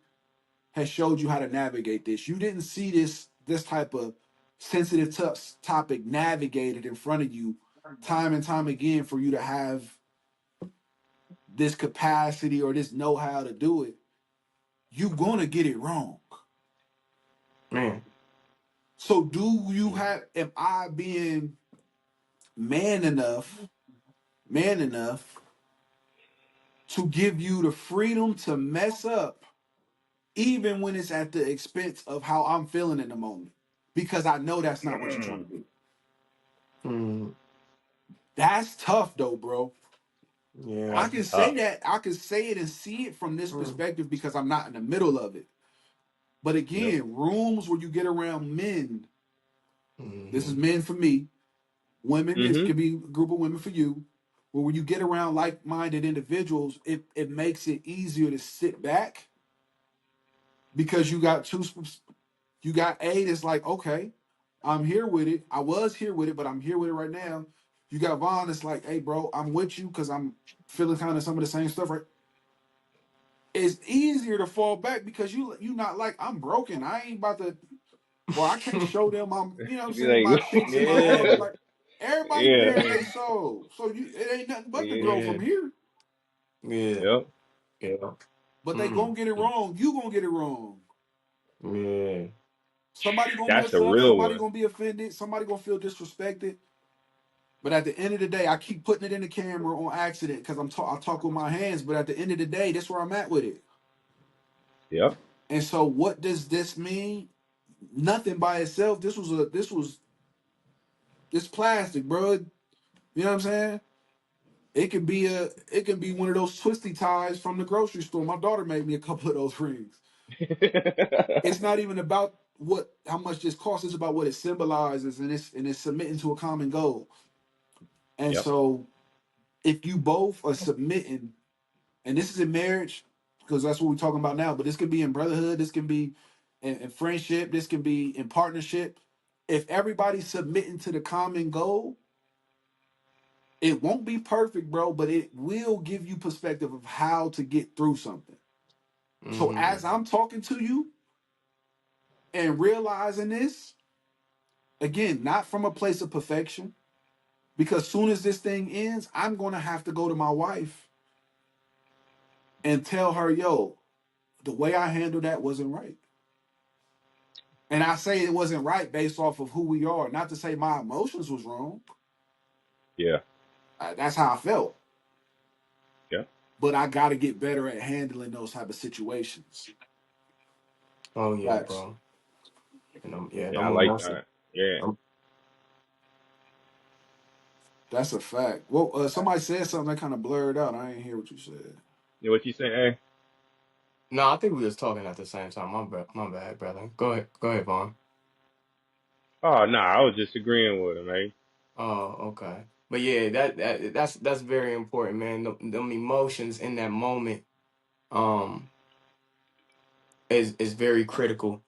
has showed you how to navigate this, you didn't see this type of sensitive topic navigated in front of you time and time again for you to have this capacity or this know-how to do it, you're gonna get it wrong. Man. So do you Yeah. have, am I being man enough, man enough to give you the freedom to mess up, even when it's at the expense of how I'm feeling in the moment? Because I know that's not what you're trying Mm. to do. Mm. That's tough though, bro. I Yeah. That's can say tough. that. I can say it and see it from this Mm. perspective because I'm not in the middle of it. But Yep. again, rooms where you get around men, this is Mm-hmm. men for me, women, it Mm-hmm. could be a group of women for you. But when you get around like-minded individuals, it makes it easier to sit back because you got A that's like, okay, I'm here with it. I was here with it, but I'm here with it right now. You got Vaughn that's like, hey, bro, I'm with you because I'm feeling kind of some of the same stuff, right? It's easier to fall back because you not like, I'm broken. I ain't about to, or I can't show them I'm, you know what I'm Be saying, my like, shit's in my heart. Yeah. Like everybody yeah. bears Yeah. their soul. So it ain't nothing but to grow Yeah. Yeah. from here. Yeah. Yep. Yeah. But they Mm. gonna get it Mm. wrong. You gonna get it wrong. Yeah. Somebody gonna That's mess a up, real somebody one. gonna be offended, somebody gonna feel disrespected. But at the end of the day, I keep putting it in the camera on accident because I talk with my hands. But at the end of the day, that's where I'm at with it. Yep. And so, what does this mean? Nothing by itself. This plastic, bro. You know what I'm saying? It can be one of those twisty ties from the grocery store. My daughter made me a couple of those rings. It's not even about how much this costs. It's about what it symbolizes, and it's submitting to a common goal. And Yep. so if you both are submitting, and this is in marriage, because that's what we're talking about now, but this can be in brotherhood, this can be in friendship, this can be in partnership. If everybody's submitting to the common goal, it won't be perfect, bro, but it will give you perspective of how to get through something. So Mm-hmm. as I'm talking to you and realizing this, again, not from a place of perfection, because soon as this thing ends, I'm gonna have to go to my wife and tell her, yo, the way I handled that wasn't right. And I say it wasn't right based off of who we are. Not to say my emotions was wrong. Yeah. That's how I felt. Yeah. But I got to get better at handling those type of situations. Oh yeah, Facts. bro. And yeah, Yeah. I them like emotions. that. Yeah. That's a fact. Well, somebody said something that kind of blurred out. I didn't hear what you said. Yeah. What you say? Hey? No, I think we was talking at the same time. My bad, brother. Go ahead, Vaughn. Oh no, I was just agreeing with him, man. Oh, okay. But yeah, that's very important, man. Them emotions in that moment, um, is very critical,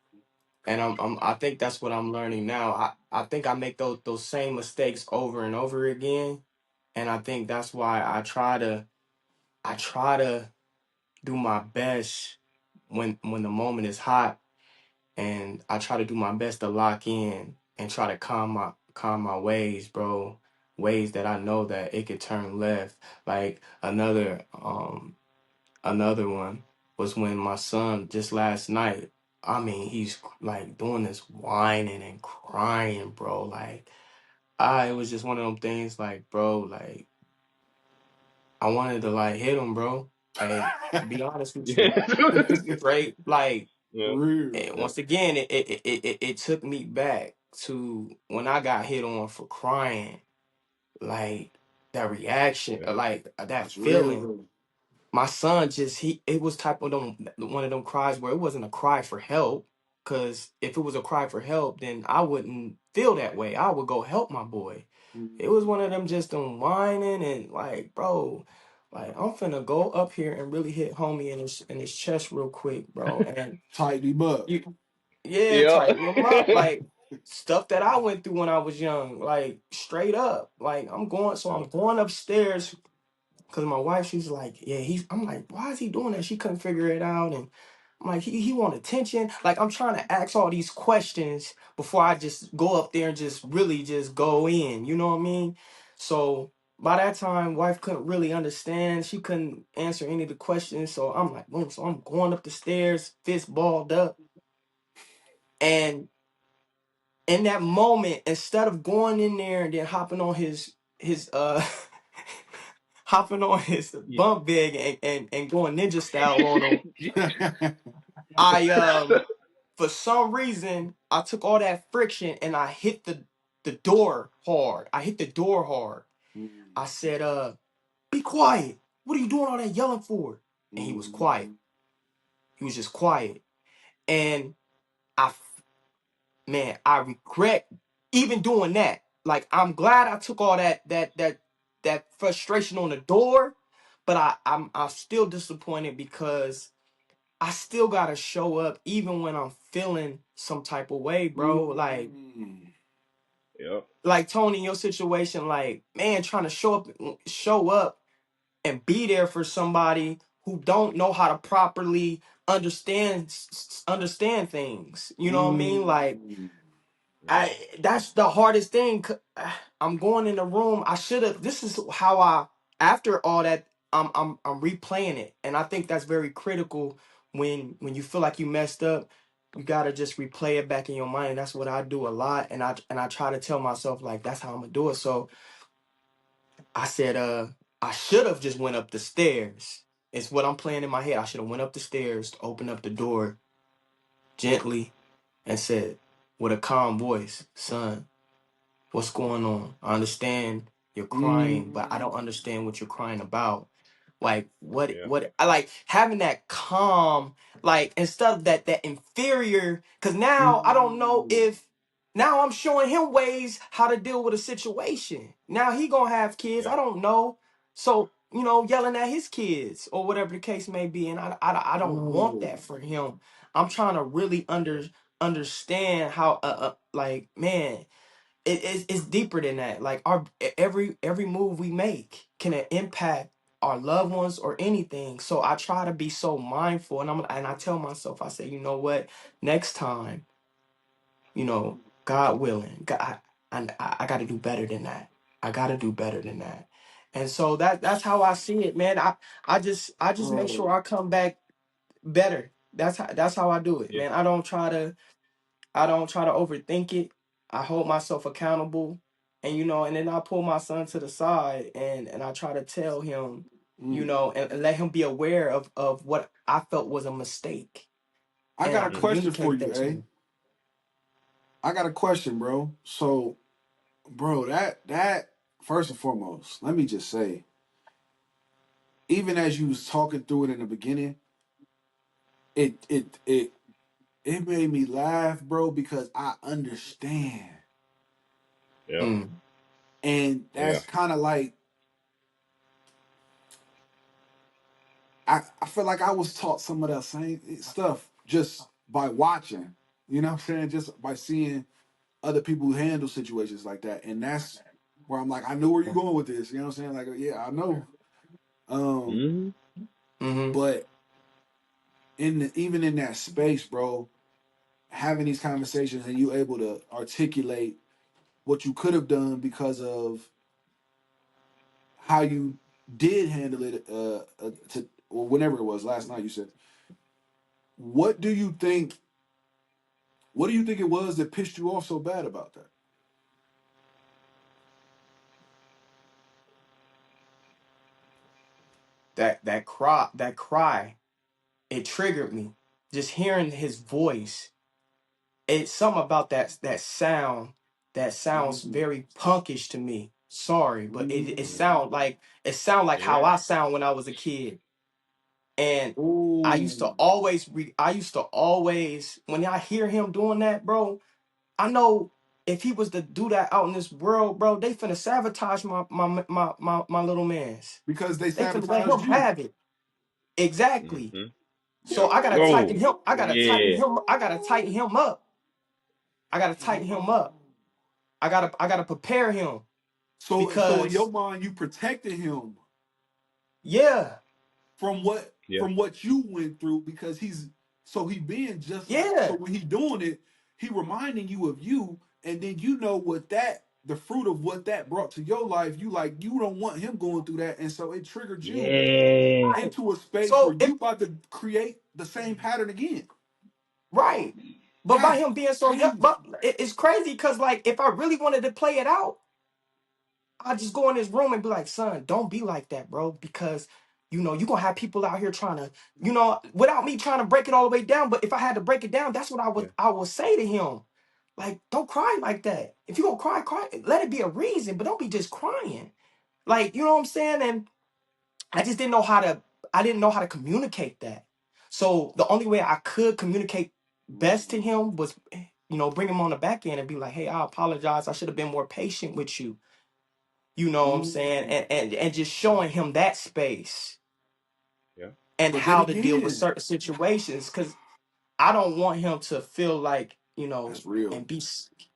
and I think that's what I'm learning now. I think I make those same mistakes over and over again, and I think that's why I try to do my best when the moment is hot, and I try to do my best to lock in and try to calm my ways, bro. Ways that I know that it could turn left. Like another one was when my son just last night. I mean, he's like doing this whining and crying, bro. Like it was just one of them things, like, bro, like I wanted to like hit him, bro. Like, to be honest with you, Yeah. straight like. Yeah. Real. And Yeah. once again, it took me back to when I got hit on for crying, like that reaction, Yeah. like that That's real, feeling. though. My son just it was type of one of them cries where it wasn't a cry for help, because if it was a cry for help, then I wouldn't feel that way. I would go help my boy. It was one of them just them whining and like, bro, like I'm finna go up here and really hit homie in his chest real quick, bro, and. Tighten him up. You Yeah, Yeah. tighten them up. Like stuff that I went through when I was young. Like straight up. Like I'm going upstairs because my wife, she's like, yeah, I'm like, why is he doing that? She couldn't figure it out. And I'm like, he want attention. Like I'm trying to ask all these questions before I just go up there and just really just go in. You know what I mean? So by that time, wife couldn't really understand. She couldn't answer any of the questions. So I'm like, boom. So I'm going up the stairs, fist balled up. And in that moment, instead of going in there and then hopping on his hopping on his Yeah. bump big and going ninja style on him, I for some reason I took all that friction and I hit the door hard. I hit the door hard. I said, be quiet. What are you doing all that yelling for? And he was quiet. He was just quiet. And I man, I regret even doing that. Like I'm glad I took all that frustration on the door, but I'm still disappointed because I still gotta show up even when I'm feeling some type of way, bro. Yeah. Like Tony, in your situation, like man, trying to show up and be there for somebody who don't know how to properly understand things. You know what I mean? Like that's the hardest thing. I'm going in the room. I should have. This is how after all that. I'm replaying it, and I think that's very critical when you feel like you messed up. You gotta just replay it back in your mind. That's what I do a lot, and I try to tell myself like that's how I'm gonna do it. So I said, I should have just went up the stairs. It's what I'm playing in my head. I should have went up the stairs, opened up the door gently, and said with a calm voice, son. What's going on? I understand you're crying, but I don't understand what you're crying about. Like Yeah. what I like having that calm, Like instead of that inferior, because now I don't know Mm. if now I'm showing him ways how to deal with a situation. Now he gonna have kids. Yeah. I don't know. So, yelling at his kids or whatever the case may be. And I don't want Oh. that for him. I'm trying to really understand how like, man, it's deeper than that. Like our every move we make can impact our loved ones or anything. So I try to be so mindful, and I tell myself, I say, you know what, next time, God willing, God, I got to do better than that. I got to do better than that. And so that's how I see it, man. I just make sure Oh. I come back better. That's how I do it, Yeah. man. I don't try to overthink it. I hold myself accountable, and and then I pull my son to the side, and I try to tell him, Mm. and let him be aware of what I felt was a mistake, I and got I a Mm-hmm. question for communicate you, that to eh? him. I got a question, bro. So, bro, that first and foremost, let me just say, even as you was talking through it in the beginning, it made me laugh, bro, because I understand. Yeah. Mm, And Yeah. that's kind of like I feel like I was taught some of that same stuff just by watching. You know what I'm saying? Just by seeing other people who handle situations like that. And that's where I'm like, I know where you're going with this. You know what I'm saying? Like, yeah, I know. Um, Mm-hmm. mm-hmm. but even in that space, bro, having these conversations and you able to articulate what you could have done because of how you did handle it to or whenever it was last night you said, what do you think what do you think it was that pissed you off so bad about that? That cry, it triggered me. Just hearing his voice, it's something about that sound that sounds Mm, very punkish to me. Sorry, but it it mm. sound like it sound like how Yeah. I sound when I was a kid. And Ooh, I used to always, when I hear him doing that, bro, I know if he was to do that out in this world, bro, they finna sabotage my little man's. because they They finna let him sabotaged you. have it. Exactly. Mm-hmm. So I gotta Oh. tighten him. Yeah. I gotta tighten him up. I gotta tighten him up. Oh. I gotta prepare him So in your because mind you protected him yeah, Yeah. from what you went through because he being just like so yeah, when he doing it he reminding you of you and then you know what that the fruit of what that brought to your life you like you don't want him going through that and so it triggered you Yeah. right. into a space where So if you about to create the same pattern again. right, but by That's him being so young, crazy. but it's crazy because like if I really wanted to play it out, I just go in his room and be like, son, don't be like that, bro. Because you're gonna have people out here trying to, without me trying to break it all the way down. But if I had to break it down, that's what Yeah. I would say to him. Like, don't cry like that. If you gonna cry, cry. Let it be a reason, but don't be just crying. Like, you know what I'm saying? And I just I didn't know how to communicate that. So the only way I could communicate best to him was, bring him on the back end and be like, hey, I apologize. I should have been more patient with you. You know what I'm saying? Mm. And just showing him that space Yeah. and But then how to deal with again, certain situations. Cause I don't want him to feel like, that's real. and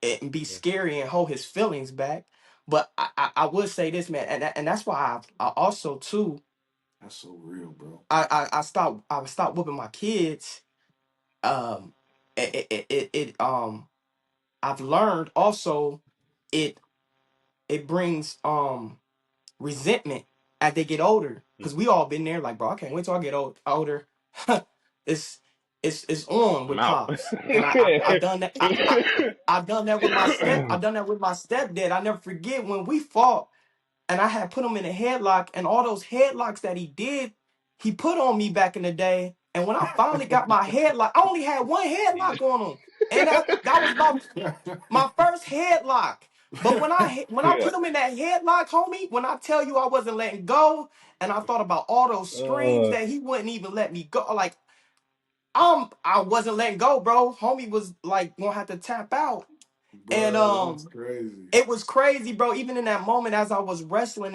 and be Yeah. scary and hold his feelings back. But I would say this, man, and that's why I also too That's so real, bro. I stopped whooping my kids. Um I've learned also it it brings resentment as they get older. Mm. Cause we all been there, like, bro, I can't wait till I get older. it's it's on I'm with out. pops. And I've done that. I've done that with my I've done that with my stepdad. I never forget when we fought and I had put him in a headlock and all those headlocks that he put on me back in the day. And when I finally got my headlock, I only had one headlock on him. And that was my first headlock. But when I Yeah. put him in that headlock, homie, when I tell you I wasn't letting go, and I thought about all those screams Uh, that he wouldn't even let me go, like I wasn't letting go, bro. Homie was like gonna have to tap out. And Bro, that's crazy. it was crazy, bro. Even in that moment, as I was wrestling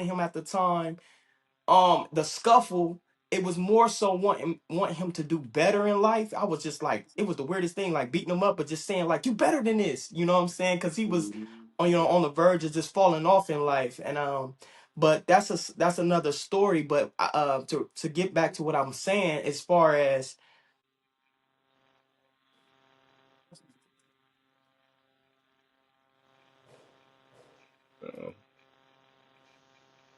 him at the time, the scuffle, it was more so want him to do better in life. I was just like, it was the weirdest thing, like beating him up, but just saying like, you better than this, you know what I'm saying? Because he was Mhm. on the verge of just falling off in life. And but that's another story. But to get back to what I'm saying, as far as Uh,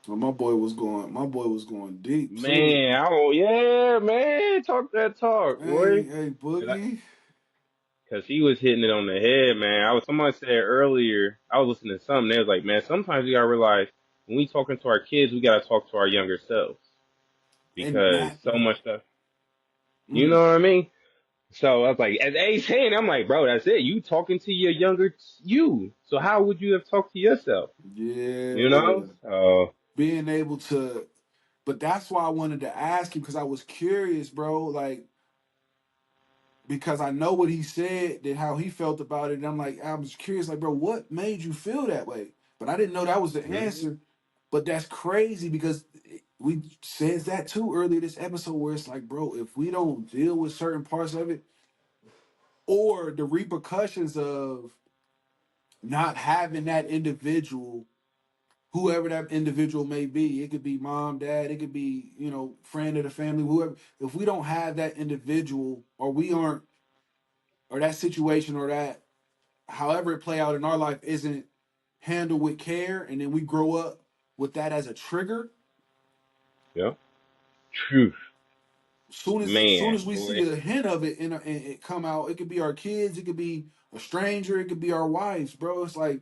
Well, my boy was going deep too. man, oh yeah, man, talk that talk, Hey, boy. hey, Boogie. Cause he was hitting it on the head, man. Somebody said earlier, I was listening to something. They was like, man, sometimes we gotta realize when we talking to our kids, we gotta talk to our younger selves And because that so much stuff. You mm, know what I mean? So I was like, as A's saying, I'm like, bro, that's it. You talking to your younger you. So how would you have talked to yourself? You know? yeah. So Being able to but that's why I wanted to ask him because I was curious, bro. Like because I know what he said and how he felt about it. And I'm like, I was curious, like, bro, what made you feel that way? But I didn't know that was the mhm. answer. But that's crazy because we said that too earlier this episode where it's like, bro, if we don't deal with certain parts of it or the repercussions of not having that individual, whoever that individual may be, it could be mom, dad, it could be, friend of the family, whoever. If we don't have that individual or we aren't, or that situation or that however it play out in our life isn't handled with care, and then we grow up with that as a trigger. Yeah. Truth. Soon Man, as we see boy. a hint of it and it come out, it could be our kids, it could be a stranger, it could be our wives, bro. It's like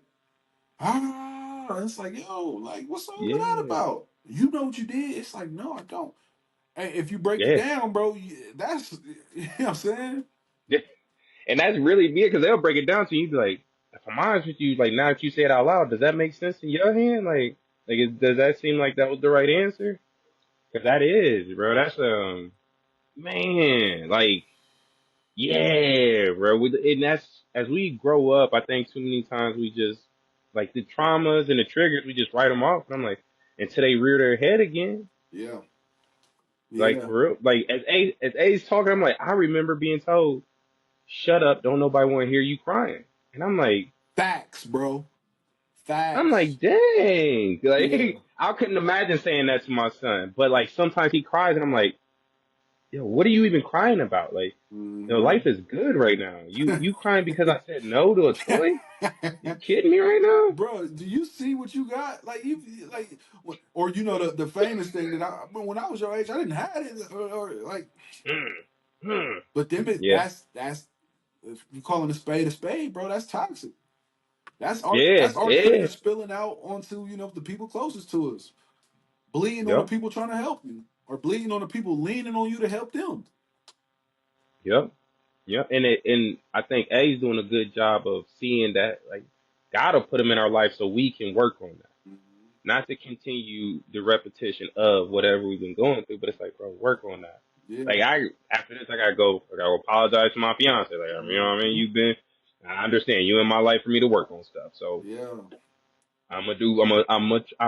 it's like yo, like what's all of that Yeah. about? You know what you did? It's like no, I don't. And if you break it Yeah. down, bro, that's you know what I'm saying. Yeah. And that's really weird because they'll break it down to you. You be like, if I'm honest with you, like now that you say it out loud, does that make sense in your hand? Does that seem like that was the right answer? Because that is, bro. That's man, like. Yeah, bro. And that's as we grow up. I think too many times we just like the traumas and the triggers. We just write them off. And I'm like, until they rear their head again. Yeah, Like yeah. for real. Like as A's talking, I'm like, I remember being told, "Shut up! Don't nobody want to hear you crying." And Facts, bro. I'm Facts. like, dang. Yeah. Like I couldn't imagine saying that to my son. But like sometimes he cries, and I'm like, yo, what are you even crying about? Like, Hmm. life is good right now. You crying because I said no to a toy? You kidding me right now? Bro, do you see what you got? Like you like, or the famous thing that when I was your age, I didn't have it, or like, Hmm. Hmm. but them Yeah. that's if you calling a spade, bro. That's toxic. Yeah. That's our trigger Yeah. spilling out onto the people closest to us, bleeding on the Yep. people trying to help you, or bleeding on the people leaning on you to help them. Yep. Yep. And I think A's doing a good job of seeing that like gotta put them in our life so we can work on that. Mhm. Not to continue the repetition of whatever we've been going through, but it's like, bro, work on that. Yeah. Like after this I gotta apologize to my fiance. Like, you know what I mean? Hmm. I understand you in my life for me to work on stuff. So Yeah, I'm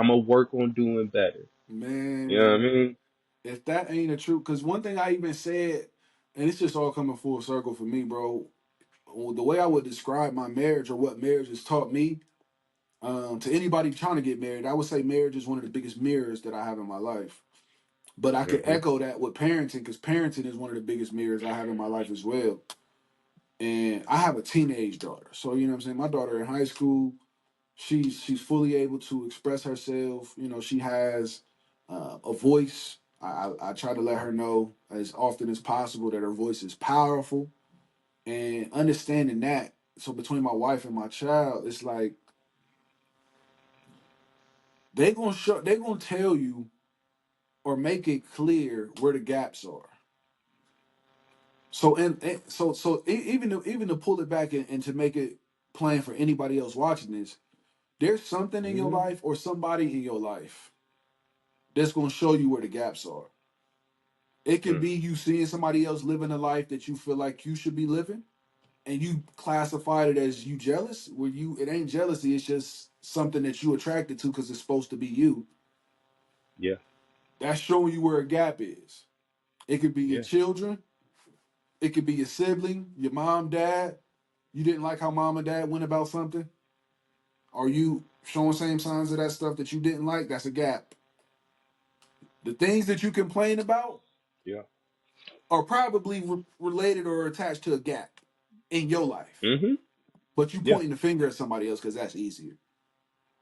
gonna work on doing better. You know what I man. mean? If that ain't a truth, because one thing I even said, and it's just all coming full circle for me, bro. The way I would describe my marriage or what marriage has taught me, to anybody trying to get married, I would say marriage is one of the biggest mirrors that I have in my life. But I could Hmm. echo that with parenting because parenting is one of the biggest mirrors I have in my life as well. And I have a teenage daughter. So, you know what I'm saying? My daughter in high school, she's fully able to express herself. She has a voice. I try to let her know as often as possible that her voice is powerful and understanding that. So between my wife and my child, it's like they gonna tell you or make it clear where the gaps are. So even to pull it back and to make it plain for anybody else watching this, there's something in your Hmm. life or somebody in your life that's gonna show you where the gaps are. It can Mm. be you seeing somebody else living a life that you feel like you should be living, and you classified it as you jealous. Where you, it ain't jealousy. It's just something that you attracted to because it's supposed to be you. Yeah. That's showing you where a gap is. It could be your Yeah. children. It could be your sibling, your mom, dad. You didn't like how mom and dad went about something. Are you showing same signs of that stuff that you didn't like? That's a gap. The things that you complain about Yeah. are probably related or attached to a gap in your life. Mhm. But you Yeah. pointing the finger at somebody else because that's easier.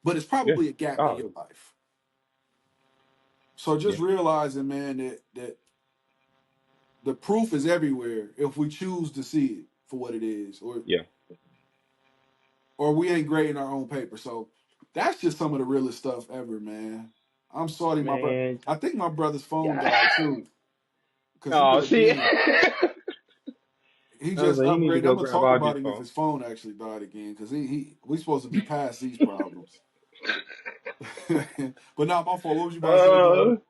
But it's Yeah. probably a gap in Oh. your life. So Yeah. just realizing, man, that the proof is everywhere if we choose to see it for what it is, Yeah. or we ain't grading our own paper. So that's just some of the realest stuff ever, man. I'm sorry, my brother. Man. I think my brother's phone Yeah. died too, because he Oh, see. again. He I was just like, you need to upgraded. I'm go gonna grab talk about Audrey's him if phone. his phone actually died again, because he we supposed to be past these problems. But not my fault. What was you about to say, brother? Oh.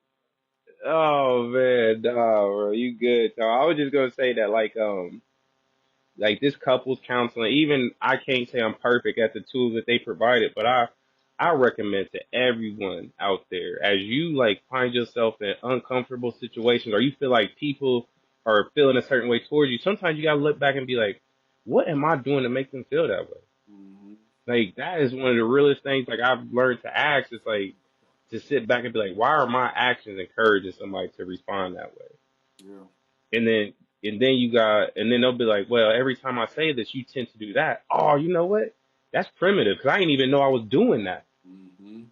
Oh man, nah, bro, you good? So I was just gonna say that, like this couples counseling. Even I can't say I'm perfect at the tools that they provided, but I recommend to everyone out there, as you like find yourself in uncomfortable situations, or you feel like people are feeling a certain way towards you. Sometimes you gotta look back and be like, what am I doing to make them feel that way? Mm-hmm. Like that is one of the realest things. Like I've learned to ask. It's like to sit back and be like, why are my actions encouraging somebody to respond that way? Yeah. And then and then they'll be like, well, every time I say this, you tend to do that. Oh, you know what? That's primitive because I didn't even know I was doing that. Mm-hmm.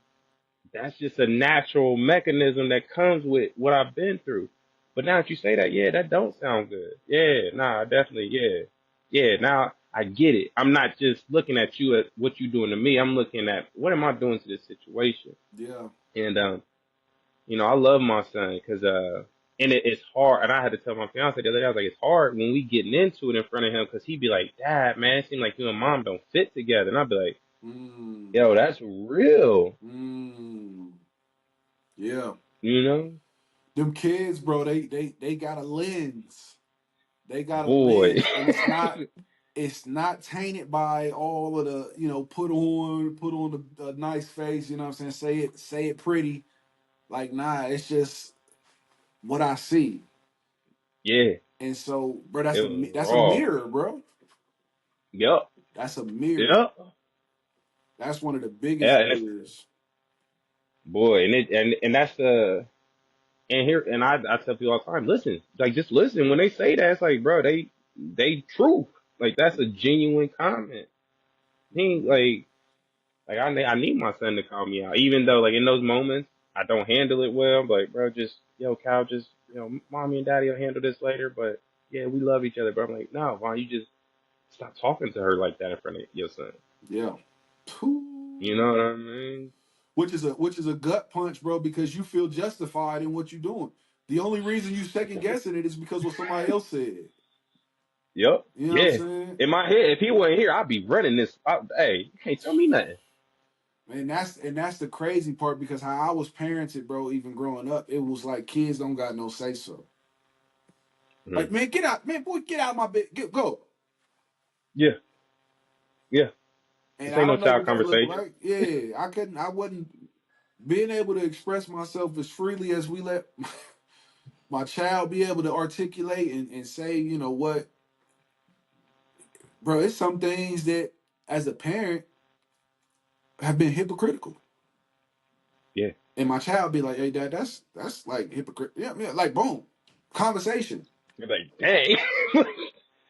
That's just a natural mechanism that comes with what I've been through. But now that you say that, yeah, that don't sound good. Yeah, nah, definitely, yeah. Yeah, now I get it. I'm not just looking at you at what you're doing to me. I'm looking at what am I doing to this situation? Yeah. And I love my son because and it's hard. And I had to tell my fiance the other day, I was like, it's hard when we getting into it in front of him because he'd be like, Dad, man, it seems like you and Mom don't fit together. And I'd be like, Mm. yo, that's real, Mm. Yeah. you know, Them kids, bro, they got a lens. They got a boy. lens, and it's not tainted by all of the, put on a nice face, you know what I'm saying? Say it pretty. Like, nah, it's just what I see. Yeah, And so, bro, it was that's a raw. mirror, bro. Yep, That's a mirror. yep, That's one of the yeah, biggest and it's mirrors. boy, and that's the and here and I tell people all the time, listen, like just listen when they say that. It's like, bro, they truth. Like that's a genuine comment. He ain't Mhm. like I need my son to call me out, even though like in those moments I don't handle it well. But bro, just yo, Cal, just mommy and daddy will handle this later. But yeah, we love each other. But I'm like, no, why you just stop talking to her like that in front of your son? Yeah. You know what I mean? Which is a gut punch, bro, because you feel justified in what you're doing. The only reason you second guessing it is because what somebody else said. Yep. You know what I'm Yeah. saying? In my head, if he wasn't here, I'd be running this. Hey, you can't tell me nothing. And that's the crazy part because how I was parented, bro, even growing up, it was like kids don't got no say so. Hmm. Like, man, get out, man, boy, get out of my bed, go. Yeah. Yeah. And This I ain't no don't know child what that looked conversation. like. Yeah, I wasn't being able to express myself as freely as we let my child be able to articulate and say, you know what, bro, it's some things that as a parent have been hypocritical. Yeah. And my child be like, hey dad, that's like hypocrite. Yeah, like boom. Conversation. You're like, dang.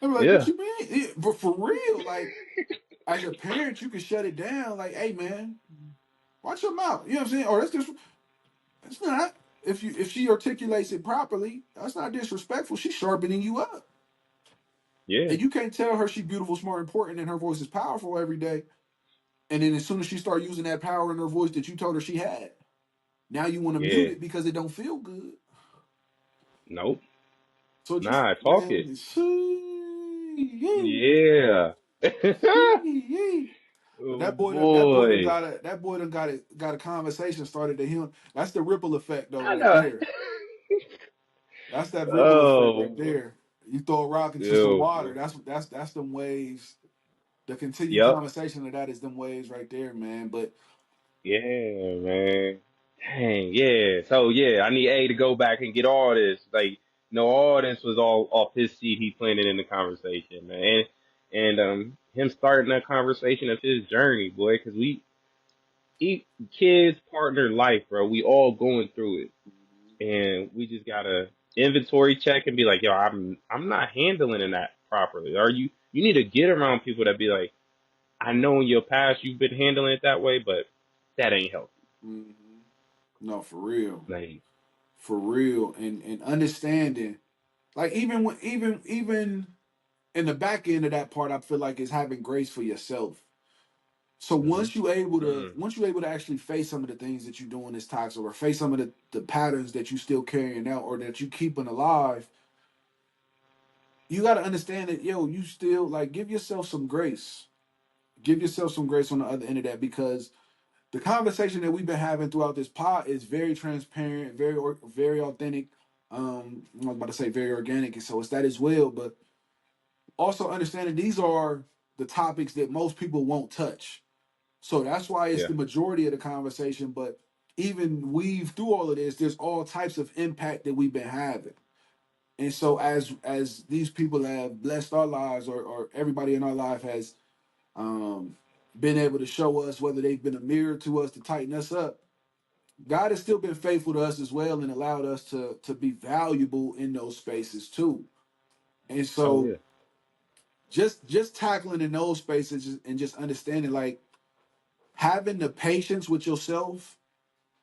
I'm like, what Yeah. you mean? Yeah, but for real, like as a parent, you can shut it down. Like, hey man, watch your mouth. You know what I'm saying? Or it's not. If she articulates it properly, that's not disrespectful. She's sharpening you up. Yeah. And you can't tell her she's beautiful, smart, important, and her voice is powerful every day. And then as soon as she start using that power in her voice that you told her she had, now you want to mute Yeah. it because it don't feel good. Nope. So just Nah, talk it. man, see, Yeah. but Oh, that boy boy. done got a conversation started to him. That's the ripple effect though, I right know. there. That's that ripple effect right Oh, there. You throw a rock into some yo, water. boy. That's them waves. The continued Yep. conversation of that is them waves right there, man. But Yeah, man. Dang, yeah. So yeah, I need A to go back and get all this. Like, no, all this was all off his seat. He planted in the conversation, man. And him starting that conversation of his journey, boy, because kids, partner, life, bro. We all going through it, and we just gotta inventory check and be like, yo, I'm not handling that properly. Or you need to get around people that be like, I know in your past you've been handling it that way, but that ain't healthy. mhm. No, for real, Like, for real, and understanding. Like even when even in the back end of that part, I feel like is having grace for yourself. So mm-hmm, once you're able to actually face some of the things that you're doing that's toxic, or face some of the patterns that you still carrying out or that you keeping alive, you got to understand that yo, you still like give yourself some grace. Give yourself some grace on the other end of that because the conversation that we've been having throughout this pod is very transparent, very authentic. I was about to say very organic, and so it's that as well. But also understanding these are the topics that most people won't touch. So that's why it's yeah, the majority of the conversation. But even weave through all of this, there's all types of impact that we've been having. And so as these people have blessed our lives, or everybody in our life has um, been able to show us, whether they've been a mirror to us to tighten us up, God has still been faithful to us as well and allowed us to be valuable in those spaces too. And oh so yeah, just tackling in those spaces and just understanding like having the patience with yourself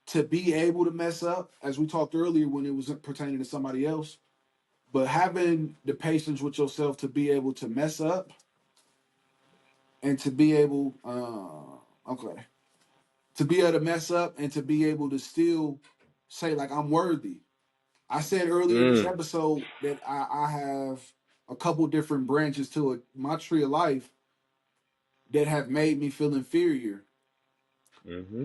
to be able to mess up, as we talked earlier when it was pertaining to somebody else, but having the patience with yourself to be able to mess up and to be able, okay, to be able to mess up and to be able to still say like I'm worthy. I said earlier in this mm, episode that I have a couple different branches to my tree of life that have made me feel inferior. mm-hmm,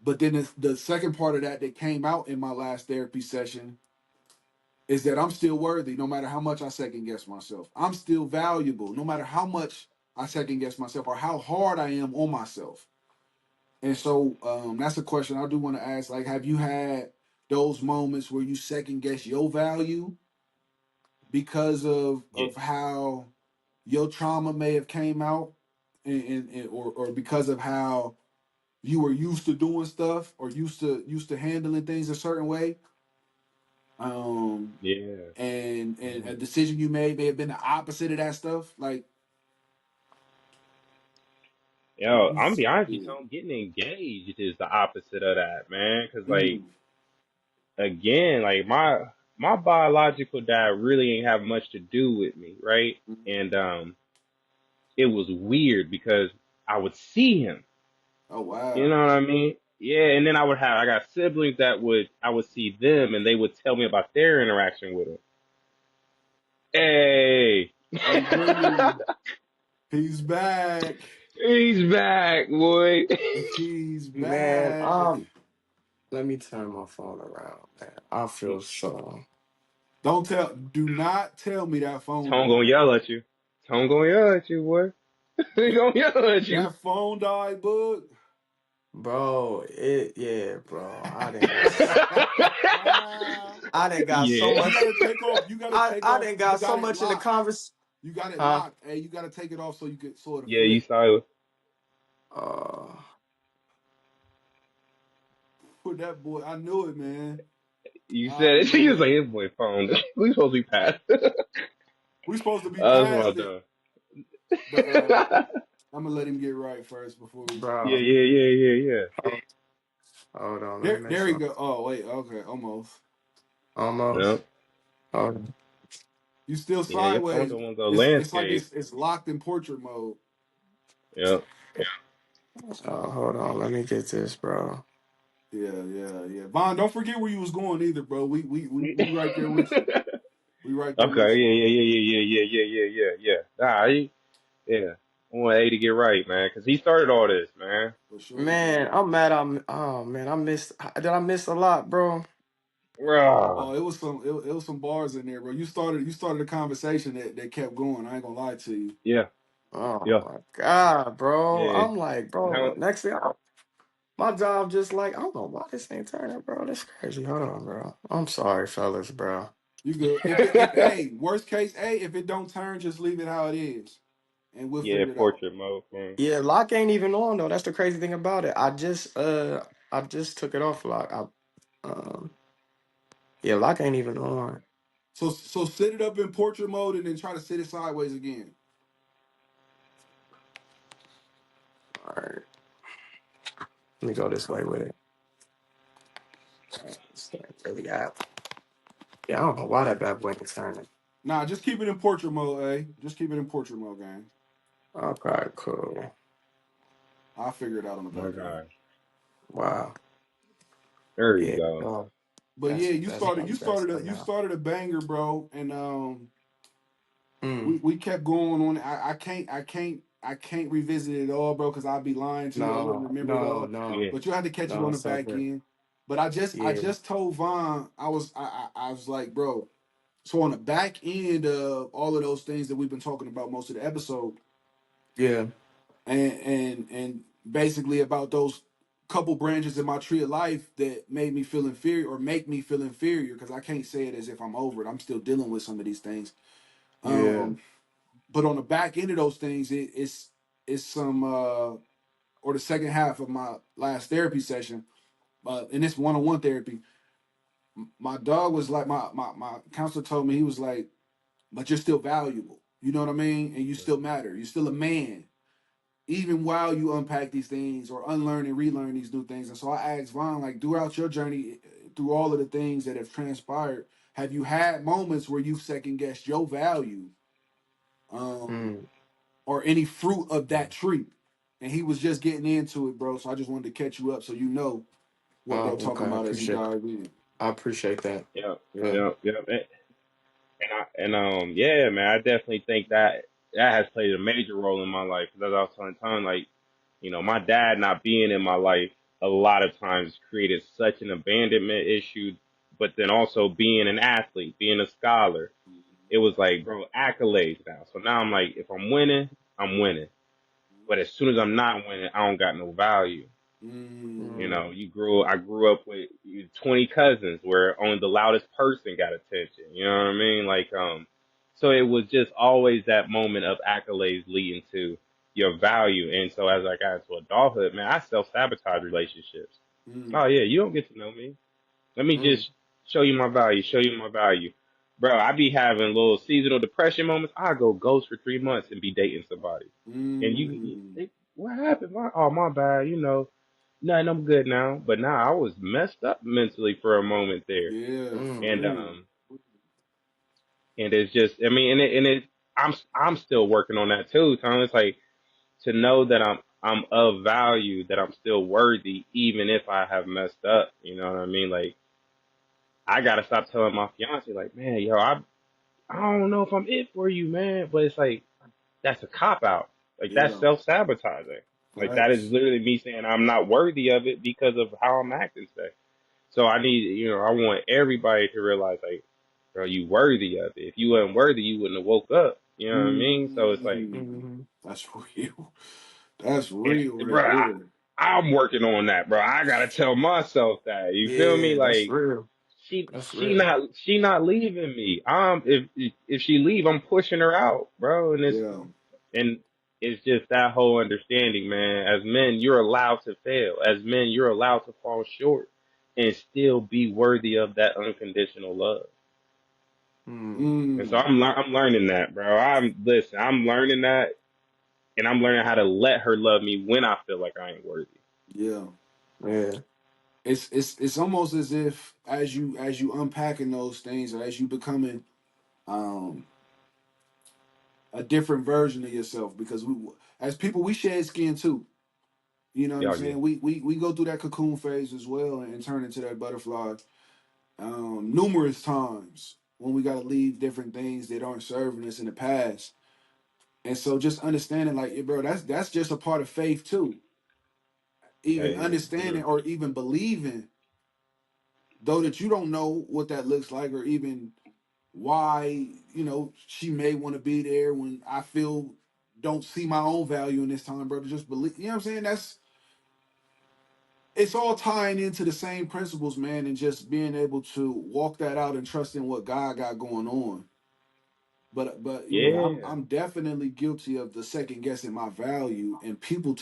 But then the second part of that that came out in my last therapy session is that I'm still worthy no matter how much I second guess myself. I'm still valuable no matter how much I second guess myself or how hard I am on myself. And so that's a question I do want to ask. Like, have you had those moments where you second guess your value because yeah, of how your trauma may have came out, or because of how you were used to doing stuff or used to handling things a certain way, um, yeah, and yeah. a decision you made may have been the opposite of that stuff. Like, Yo, I'm gonna yeah. be honest with you, Tom, getting engaged is the opposite of that, man. Cause like, Mm, again, like my biological dad really ain't have much to do with me, right? mm. And it was weird because I would see him. Oh You wow. know what I mean? Yeah, and then I got siblings that I would see them and they would tell me about their interaction with him. Hey. Hey Jimmy, he's back. He's back, boy. He's Man, back. let me turn my phone around, man. I feel so, Do not tell me that phone Tone gonna died. yell at you. Tone gonna yell at you, boy. He gonna yell at you. That phone died, book. bro. Yeah, bro. I didn't got so Yeah. You much. gotta take off. You gotta take I off. didn't You got so got it much in the locked. convers. You got it Huh? locked. Hey, you gotta take it off so you can sort of Yeah, you flip. saw it. Uh, Put that boy. I knew it, man. You I said it. He knew was like, it. his boy phone. We supposed to be past. We supposed to be That's well past it, done. but I'm gonna let him get right first before we. Yeah, bro. yeah, yeah, yeah, yeah. Hold hold on. Let me make There you sure. go. Oh wait, okay, almost. Almost. Yep. Hold on. You still Yeah, your phone sideways. don't want to go It's like landscape. it's locked in portrait mode. Yep. Hold on. Let me get this, bro. Yeah. Vaughn, don't forget where you was going either, bro. We right there with you. Okay. We right there with you. Yeah. Nah, yeah. I want A to get right, man, because he started all this, man. For sure, Man, bro. I'm mad. Oh man, I missed. Did I miss a lot, bro? Bro. Oh, it was some bars in there, bro. You started a conversation that kept going. I ain't gonna lie to you. Yeah, Oh yeah, my God, bro. yeah. I'm like, bro, Now, next thing my job just like, I don't know why this ain't turning, bro. That's crazy. Hold on, bro. I'm sorry, fellas, bro. You good? If hey, worst case, hey, if it don't turn, just leave it how it is, and we'll yeah, figure it out. portrait mode, man. Yeah, lock ain't even on though. That's the crazy thing about it. I just took it off lock. Um yeah, lock ain't even on. So set it up in portrait mode and then try to set it sideways again. All right. Let me go this way with it. Really got. Yeah, I don't know why that bad boy ain't turning. Nah, just keep it in portrait mode, eh? Just keep it in portrait mode, gang. Okay, cool. I'll figure it out on the My back end. God. Wow. There you Yeah. go. Oh, But yeah, that's you that's started you probably best started for a you now. started a banger, bro, and Mm. we kept going on. I can't revisit it all, bro, because I'd be lying to you. I wouldn't No, remember it no, all. no, Yeah, But you had to catch it no, on the it's all back good. end. But I Yeah, just told Vaughn I was like, bro. So on the back end of all of those things that we've been talking about most of the episode, yeah, and basically about those couple branches in my tree of life that made me feel inferior or make me feel inferior, because I can't say it as if I'm over it. I'm still dealing with some of these things. yeah, But on the back end of those things, it's some or the second half of my last therapy session, and it's one-on-one therapy. My dog was like, my counselor told me, he was like, but you're still valuable. You know what I mean? And you still matter. You're still a man, even while you unpack these things or unlearn and relearn these new things. And so I asked Vaughn, like, throughout your journey, through all of the things that have transpired, have you had moments where you've second guessed your value, um, mm. or any fruit of that tree? And he was just getting into it, bro. So I just wanted to catch you up so you know what Oh, bro okay, talking about as he dive in. I appreciate that. yeah, Yeah, yeah, yeah. Yeah, man, I definitely think that that has played a major role in my life. Because as I was telling Tom, like, my dad not being in my life a lot of times created such an abandonment issue. But then also being an athlete, being a scholar, it was like, bro, accolades now. So now I'm like, if I'm winning, I'm winning. But as soon as I'm not winning, I don't got no value. Mm, I grew up with 20 cousins where only the loudest person got attention. You know what I mean? Like, so it was just always that moment of accolades leading to your value. And so as I got into adulthood, man, I self-sabotage relationships. mm, Oh yeah, you don't get to know me. Let me mm, just show you my value. Bro, I be having little seasonal depression moments. I go ghost for 3 months and be dating somebody. And mm. what happened? Oh, my bad. Nothing. I'm good now. But now I was messed up mentally for a moment there, Yeah, for mm, and real. it's just, I mean, I'm still working on that too, Tom. It's like to know that I'm of value, that I'm still worthy, even if I have messed up. You know what I mean? Like I gotta stop telling my fiance, like, man, yo, I don't know if I'm it for you, man. But it's like that's a cop out. Like that's Yeah, self sabotaging. Like that is facts. literally me saying I'm not worthy of it because of how I'm acting today. So I need, I want everybody to realize, like, bro, you worthy of it. If you weren't worthy, you wouldn't have woke up. You know what I mean? So it's like, Mm. That's real. That's and real right bro, there. I'm working on that, bro. I gotta tell myself that. You feel me? yeah, that's Like real. she That's she real. not she not leaving me. If she leave, I'm pushing her out, bro. Yeah. And it's just that whole understanding, man. As men, you're allowed to fail. As men, you're allowed to fall short and still be worthy of that unconditional love. Mm, And so Mm. I'm learning that, bro. I'm learning that, and I'm learning how to let her love me when I feel like I ain't worthy. Yeah. yeah. It's almost as if as you unpacking those things, or as you becoming um a different version of yourself, because we as people we shed skin too. You know what I'm Y'all, yeah, saying? We go through that cocoon phase as well, and turn into that butterfly numerous times when we got to leave different things that aren't serving us in the past. And so just understanding, like, yeah, bro, that's just a part of faith too. Even hey, understanding or even believing though that you don't know what that looks like or even why, she may want to be there when I feel don't see my own value in this time, brother. Just believe, you know what I'm saying? It's all tying into the same principles, man, and just being able to walk that out and trusting what God got going on. But Yeah. I'm definitely guilty of the second guessing my value, and people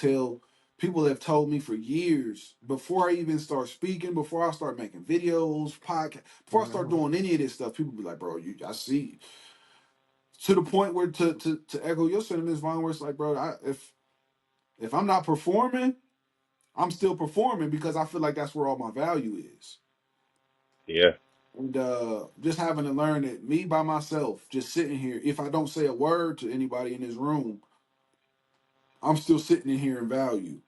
have told me for years before I even start speaking, before I start making videos, podcast, before I start Mhm. doing any of this stuff, people be like, bro, I see, to the point where to echo your sentiments, Vaughn, where it's like, bro, if I'm not performing, I'm still performing because I feel like that's where all my value is. Yeah. And just having to learn that me by myself, just sitting here, if I don't say a word to anybody in this room, I'm still sitting in here in value.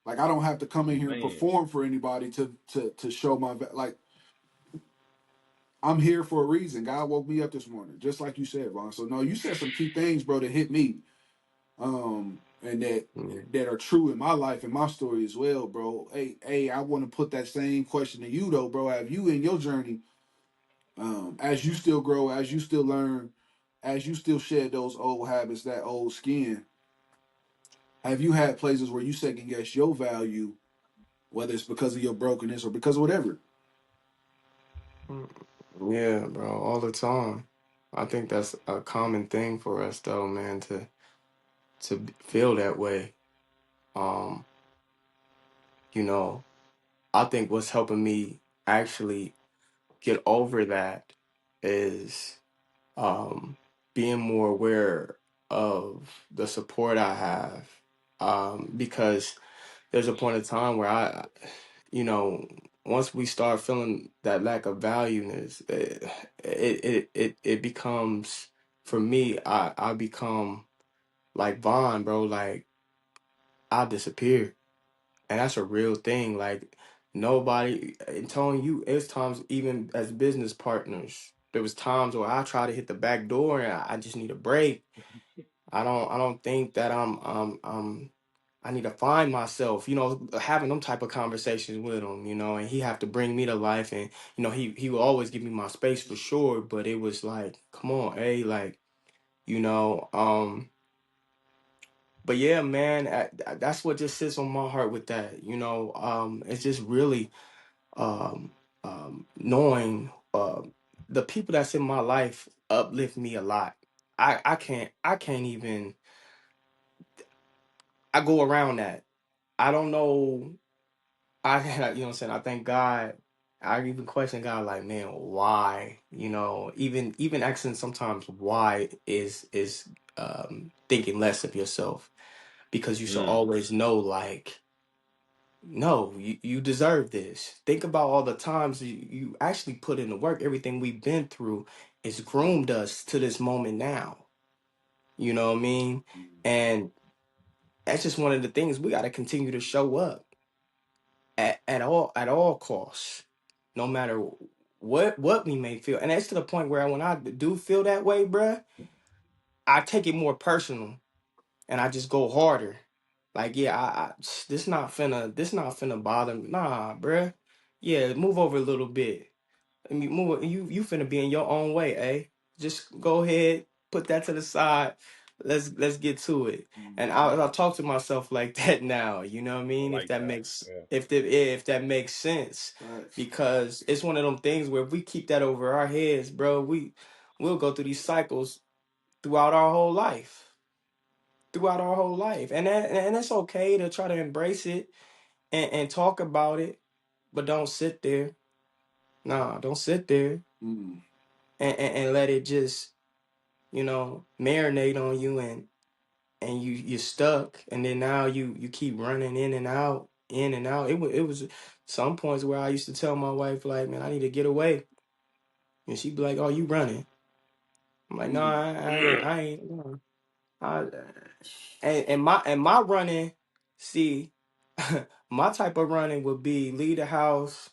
Like I don't have to come in here and Man. perform for anybody to show my like I'm here for a reason. God woke me up this morning, just like you said, Vaughn. So no, you said some key things, bro, that hit me, and Yeah. that are true in my life and my story as well, bro. Hey, I want to put that same question to you though, bro. Have you in your journey, as you still grow, as you still learn, as you still shed those old habits, that old skin, have you had places where you second guess your value, whether it's because of your brokenness or because of whatever? Mm. Yeah, bro, all the time. I think that's a common thing for us though, man, to feel that way. Um, you know, I think what's helping me actually get over that is being more aware of the support I have. Because there's a point in time where you know, once we start feeling that lack of valueness, it becomes, for me, I become like Vaughn, bro. Like I disappear, and that's a real thing. Like nobody, and telling you, it's times even as business partners, there was times where I try to hit the back door and I just need a break. I don't think that I need to find myself, having them type of conversations with him, and he have to bring me to life, and he will always give me my space for sure, but it was like, come on, hey, like, you know, but yeah, man, that's what just sits on my heart with that, it's just really knowing the people that's in my life uplift me a lot. I can't even, I go around that. I don't know. You know what I'm saying? I thank God. I even question God, like, man, why? Even asking sometimes why is thinking less of yourself, because you should Mm. always know, like, no, you deserve this. Think about all the times you actually put in the work. Everything we've been through has groomed us to this moment now. You know what I mean? And that's just one of the things, we got to continue to show up at all costs, no matter what we may feel. And that's to the point where when I do feel that way, bruh, I take it more personal and I just go harder. Like, yeah, this not finna bother me. Nah, bruh. Yeah, move over a little bit. I mean, move. You finna be in your own way, eh? Just go ahead, put that to the side. Let's get to it. And I'll talk to myself like that now. You know what I I mean? If like that that. makes Yeah. if that makes sense, Facts. because it's one of them things where if we keep that over our heads, bro, we'll go through these cycles throughout our whole life, and it's okay to try to embrace it and talk about it, but don't sit there. Nah, don't sit there Mm. and let it just marinate on you, and you're stuck, and then now you keep running in and out. It was some points where I used to tell my wife, like, man, I need to get away, and she'd be like, oh, you running? I'm like, no, Mm. I ain't no. I, and my running, see, my type of running would be leave the house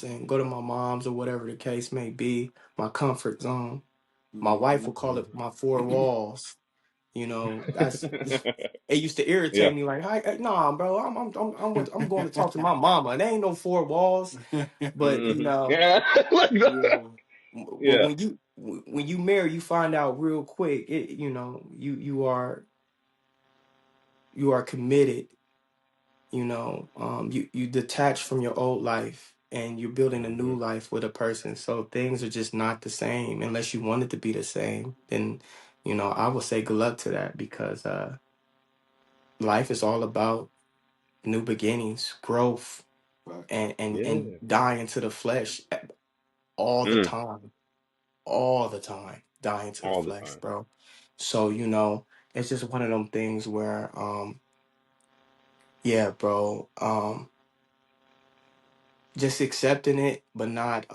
and go to my mom's or whatever the case may be, my comfort zone. My wife Mm. will call it my four walls. You know, that's it used to irritate Yeah. me. Like, nah, bro, I'm going to talk to my mama. And there ain't no four walls. But you Hmm. know, Yeah. Like Yeah, that. but Yeah. when you marry, you find out real quick. You know, you are committed. You know, you detach from your old life and you're building a Hmm. new life with a person. So things are just not the same unless you want it to be the same. Then, you know, I would say good luck to that because life is all about new beginnings, growth, facts. and Yeah. dying to the flesh all the Mm. time, all the time, dying to the All the flesh, time. bro. So, you know, it's just one of them things where yeah, bro, just accepting it but not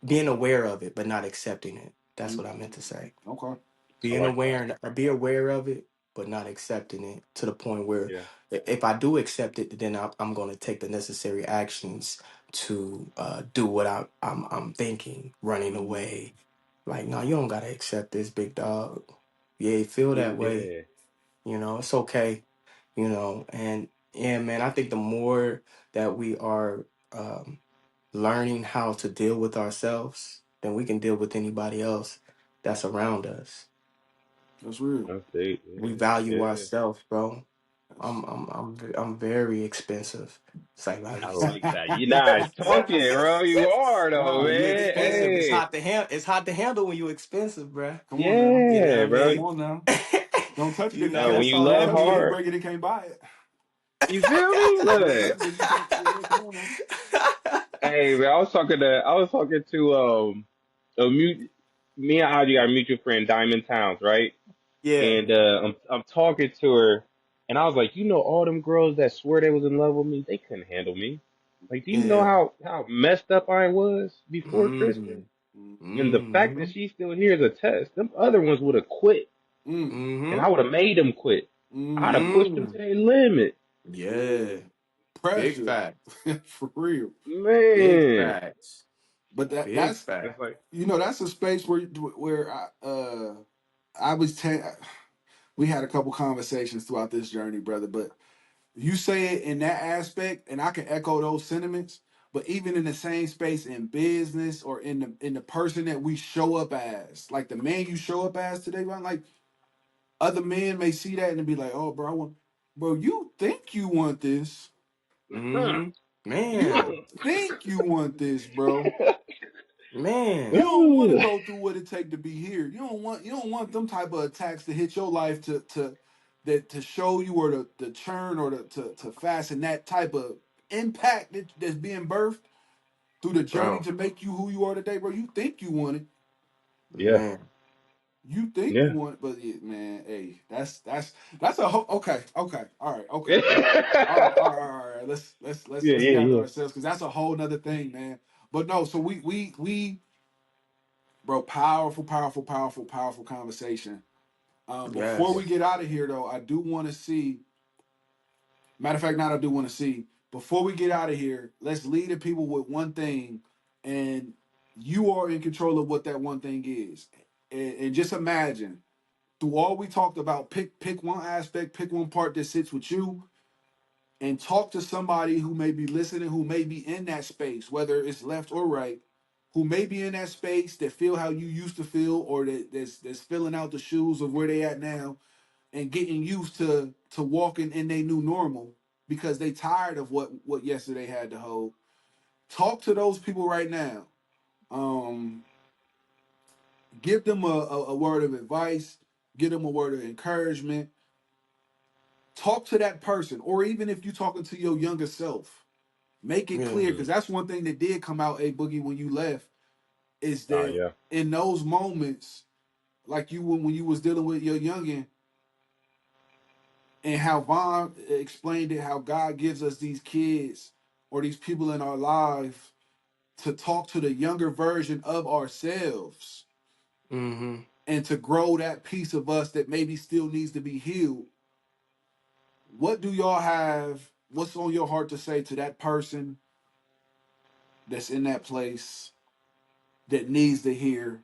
being aware of it but not accepting it. That's what I meant to say. Okay. I Being like that. aware or be aware of it but not accepting it to the point where Yeah. if I do accept it, then I'm going to take the necessary actions to do what I'm thinking, running Mm-hmm. away. Like, no, you don't gotta accept this, big dog. Yeah, you feel that way. Yeah. You know, it's okay. You know, and yeah, man, I think the more that we are learning how to deal with ourselves, then we can deal with anybody else that's around us. That's real. I see. We Yeah. value Yeah. ourselves, bro. That's I'm very expensive. It's like, I like that. You're not talking, bro. You are though, no, you man. expensive. Hey. It's hot to handle when you expensive, bruh. come on now. You know what Yeah, I bro. Come mean? on now. Don't touch it You if you know, When can't. that's you all Don't I love touch it if you hard, need. break it and can't buy it. you feel me? Don't Look. touch it if you can't. Yeah, come on now. Hey, man, I was talking to a mute me and Audrey, our mutual friend, Diamond Towns, right? Yeah, And I'm talking to her, and I was like, you know, all them girls that swear they was in love with me, they couldn't handle me. Like, do you know yeah. how messed up I was before Christmas? Mm, Mm, And the fact that mm, she's still here is a test. Them other ones would have quit, mm, and mm, I would have made them quit. I'd have pushed them to mm. their limit, Yeah, big pressure. facts. For real. Big man. facts. But Big that's It's facts. like, that's a space where I was we had a couple conversations throughout this journey, brother. But you say it in that aspect, and I can echo those sentiments. But even in the same space in business or in the person that we show up as, like the man you show up as today, right? Like other men may see that and be like, "Oh, bro, bro, you think you want this? Mm, You man, think you want this, bro? You man, don't want to go through what it take to be here. You don't want them type of attacks to hit your life to show you or to churn or to fasten that type of impact that's being birthed through the journey bro, to make you who you are today, bro. You think you want it. yeah, man. You think you yeah. want it, but yeah, man, hey, that's a okay, all right, okay. All right. Let's Yeah, gather yeah, ourselves because that's a whole nother thing, man. But no, so we bro, powerful conversation. Before we Yes. get out of here, though, I do want to see. Matter of fact, not I do want to see. Before we get out of here, let's lead the people with one thing, and you are in control of what that one thing is. And just imagine through all we talked about, pick one aspect, pick one part that sits with you, and talk to somebody who may be listening, who may be in that space, whether it's left or right, who may be in that space that feel how you used to feel, or that's filling out the shoes of where they at now, and getting used to walking in their new normal because they tired of what yesterday had to hold. Talk to those people right now. Um, give them a word of advice. Give them a word of encouragement. Talk to that person, or even if you're talking to your younger self, make it Yeah. clear because that's one thing that did come out, a boogie, when you left, is oh that yeah, in those moments, like you when you was dealing with your youngin, and how Vaughn explained it, how God gives us these kids or these people in our life to talk to the younger version of ourselves Mm-hmm. and to grow that piece of us that maybe still needs to be healed. What do y'all have? What's on your heart to say to that person that's in that place that needs to hear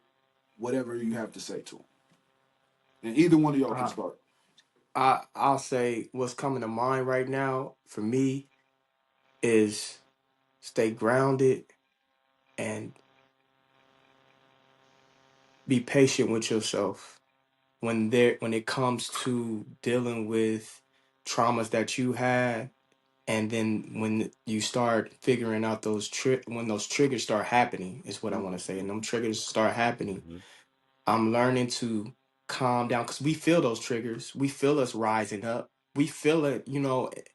whatever you have to say to them? And either one of y'all can Uh, start. I'll say what's coming to mind right now for me is stay grounded and be patient with yourself when it comes to dealing with traumas that you had, and then when you start figuring out when those triggers start happening is what I want to say, and them triggers start happening, Mm-hmm. I'm learning to calm down because we feel those triggers, we feel us rising up, we feel it,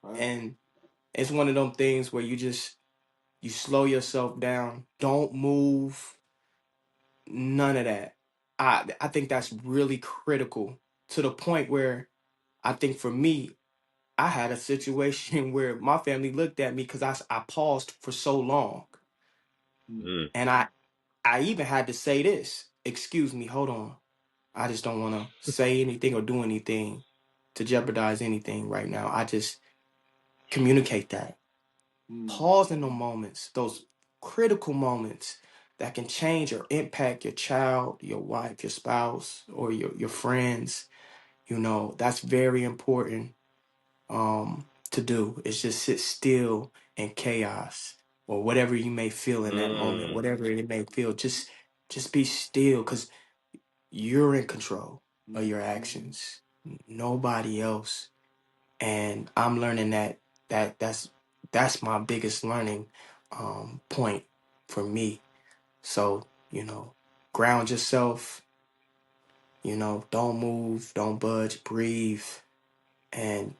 Right? and it's one of them things where you slow yourself down, don't move, none of that. I think that's really critical, to the point where I think for me, I had a situation where my family looked at me because I paused for so long. Mm. Mm. And I even had to say this: excuse me, hold on. I just don't want to say anything or do anything to jeopardize anything right now. I just communicate that. Mm. Pause in those moments, those critical moments that can change or impact your child, your wife, your spouse, or your friends. That's very important to do, is just sit still in chaos or whatever you may feel in that moment, Mm. whatever it may feel. Just be still, because you're in control of your Mm. actions, nobody else. And I'm learning that's my biggest learning point for me. So, ground yourself, don't move, don't budge, breathe, and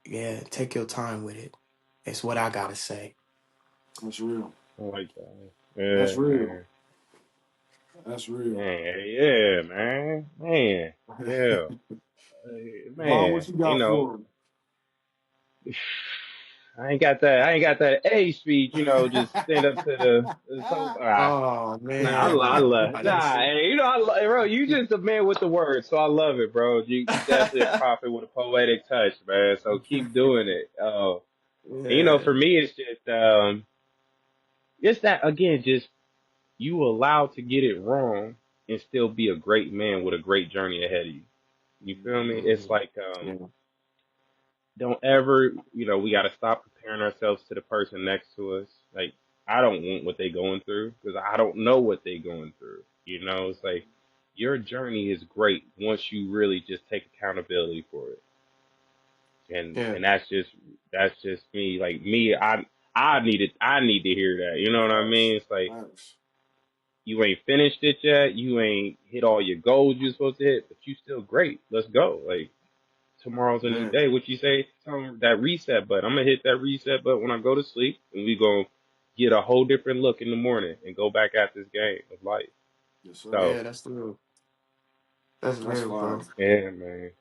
yeah, take your time with it. It's what I gotta say. That's real. I like that. That's Yeah, real. man. That's real. Man, yeah, man. Man. Yeah. Vaughn, Man. what you got for him? I ain't got that A speech, just stand up to the so Oh nah, man, I love that's hey, bro, you just a man with the words, so I love it, bro. You definitely a prophet with a poetic touch, man. So keep doing it. And, yeah, for me it's just that again, just you allowed to get it wrong and still be a great man with a great journey ahead of you. You feel me? It's mhm, like yeah, don't ever, we got to stop comparing ourselves to the person next to us. Like, I don't want what they going through because I don't know what they going through. It's like your journey is great once you really just take accountability for it. yeah. And that's just me. Like me, I need to hear that. You know what I Facts. mean? It's like Facts. you ain't finished it yet. You ain't hit all your goals you're supposed to hit, but you still great. Let's go. Like tomorrow's a new Yeah, day. What you say? Tell 'em that reset button. I'm gonna hit that reset button when I go to sleep, and we gonna get a whole different look in the morning and go back at this game of life. Yes, sir. So yeah. That's real. That's That's real, fire. bro. yeah, man.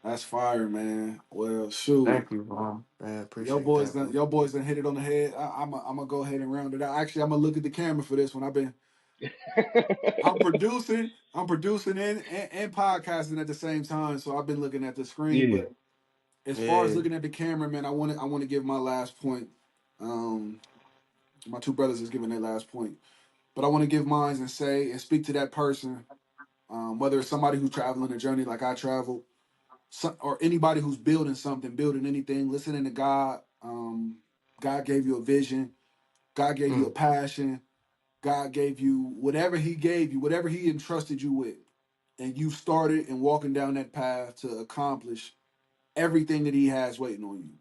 That's fire, man. Well, shoot. Thank you, bro. Man, Y'all appreciate boys that, done, bro. y'all boys done hit it on the head. I'm gonna go ahead and round it out. Actually, I'm gonna look at the camera for this one. I'm producing and podcasting at the same time, so I've been looking at the screen. Yeah. But as far as Yeah, looking at the camera, man, I want to give my last point. Um, my two brothers is giving their last point, but I want to give mine and say and speak to that person, whether it's somebody who's traveling a journey like I traveled, or anybody who's building something, building anything, listening to God. God gave you a vision. God gave you a mm, passion. God gave you whatever He gave you, whatever He entrusted you with, and you started and walking down that path to accomplish everything that He has waiting on you,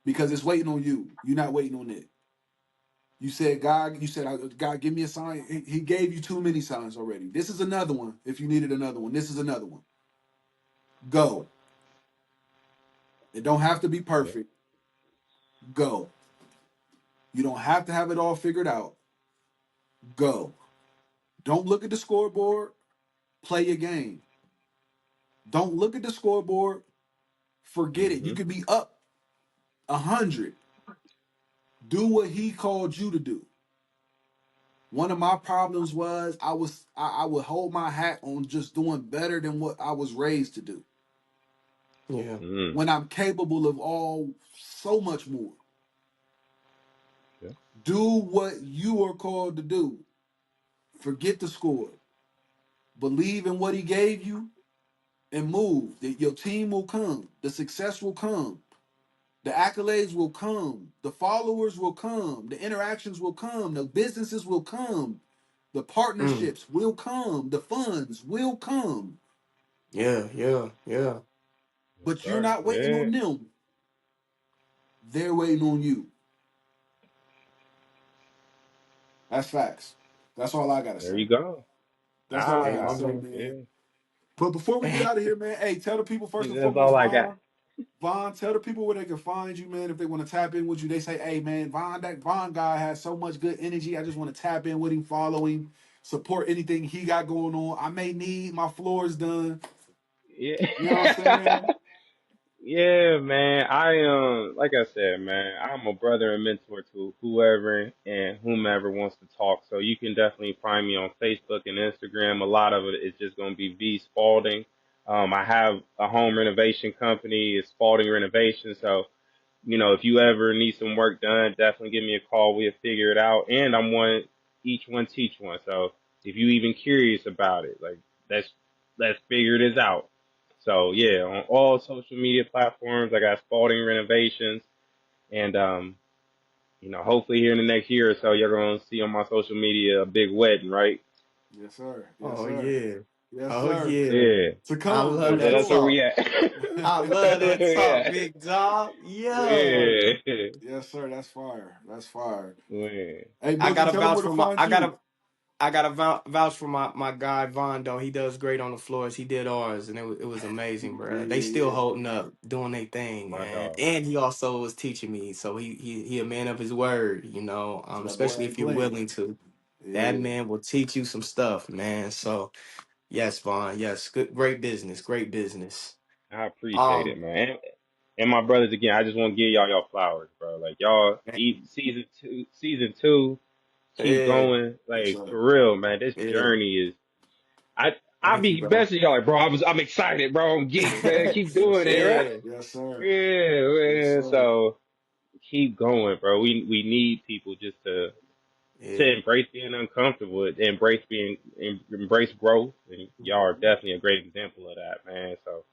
because it's waiting on you. You're not waiting on it. You said, God, God, give me a sign. He gave you too many signs already. This is another one. If you needed another one, this is another one. Go. It don't have to be Yeah. perfect. Go. You don't have to have it all figured out. Go. Don't look at the scoreboard. Play your game. Don't look at the scoreboard. Forget it. You Mhm. could be up 100. Do what He called you to do. One of my problems was I would hold my hat on just doing better than what I was raised to do, yeah, Mm. when I'm capable of all so much more. Yeah. Do what you are called to do. Forget the score. Believe in what He gave you. and move. Your team will come. The success will come. The accolades will come. The followers will come. The interactions will come. The businesses will come. The Mm. partnerships will come. The funds will come. Yeah, yeah, yeah. Yes, But you're sir. not waiting Yeah. on them. They're waiting on you. That's facts. That's all I gotta There say. you go. That's all I Hey, gotta my Ah, say, man. man. yeah. But before we get out of here, man, hey, tell the people first and That's foremost, all I got. Vaughn, tell the people where they can find you, man. If they want to tap in with you, they say, "Hey, man, Vaughn, that Vaughn guy has so much good energy. I just want to tap in with him, follow him, support anything he got going on. I may need my floors done. You know what I'm Yeah. saying? Yeah, man. Like I said, man, I'm a brother and mentor to whoever and whomever wants to talk. So you can definitely find me on Facebook and Instagram. A lot of it is just going to be V Spaulding. I have a home renovation company. It's Spaulding Renovation. So, if you ever need some work done, definitely give me a call. We'll figure it out. And I'm one, each one teach one. So if you even curious about it, like let's let's figure this out. So yeah, on all social media platforms, I got Spalding Renovations, and hopefully here in the next year or so, you're gonna see on my social media a big wedding, right? Yes, sir. Yes, Oh sir. yeah. Yes, Oh sir. yeah. Yeah, To I come love for so that that's where sure. we talk. at. I That's love where that we talk, at. big dog. Yes, Yeah. sir. Yeah, Yes, sir. That's fire. That's fire. yeah. Hey, I Boogie, gotta tell them vouch where to for my find you. I gotta vouch for my guy Vaughn though. He does great on the floors. He did ours, and it was amazing, Yeah, bro. They yeah, still yeah. holding up, doing their That's thing, my and dog. and he also was teaching me. So he a man of his word, So that boy especially ain't if you're playing. willing to. That Yeah. man will teach you some stuff, man. So yes, Vaughn, yes, good, great business, great business. I appreciate it, Um, man. And my brothers again, I just want to give y'all flowers, bro. Like y'all man, eat season 2, keep yeah, going. Yes, Like sir. for real, man. This yeah. journey is I Thank you, be bro. messaging y'all like, bro, I'm excited, bro. I'm geeked, Yes, man. sir. Keep Yes, doing it, sir. right? Yeah, Yes, sir. Yeah, Yes, man. sir. So keep going, bro. We need people just to yeah. embrace being uncomfortable, embrace growth, and y'all are definitely a great example of that, man. So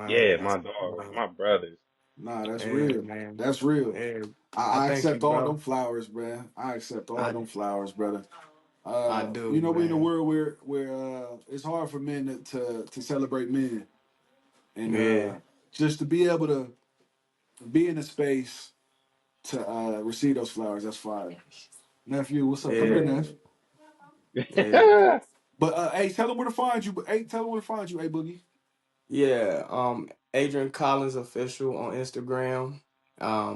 yeah, Wow, my dogs, wow. my brothers. Nah, that's Yeah, real. man. That's real. Yeah, I I thank you, accept all bro. them flowers, man. I accept all I them flowers, brother. I do, We in a man. world where it's hard for men to celebrate men, and Yeah, just to be able to be in a space to receive those flowers. That's fire, nephew. What's up? Come here, yeah, Neff. yeah, But hey, tell them where to find you. But hey, tell them where to find you. Hey, Boogie. yeah. Adrian Collins official on Instagram.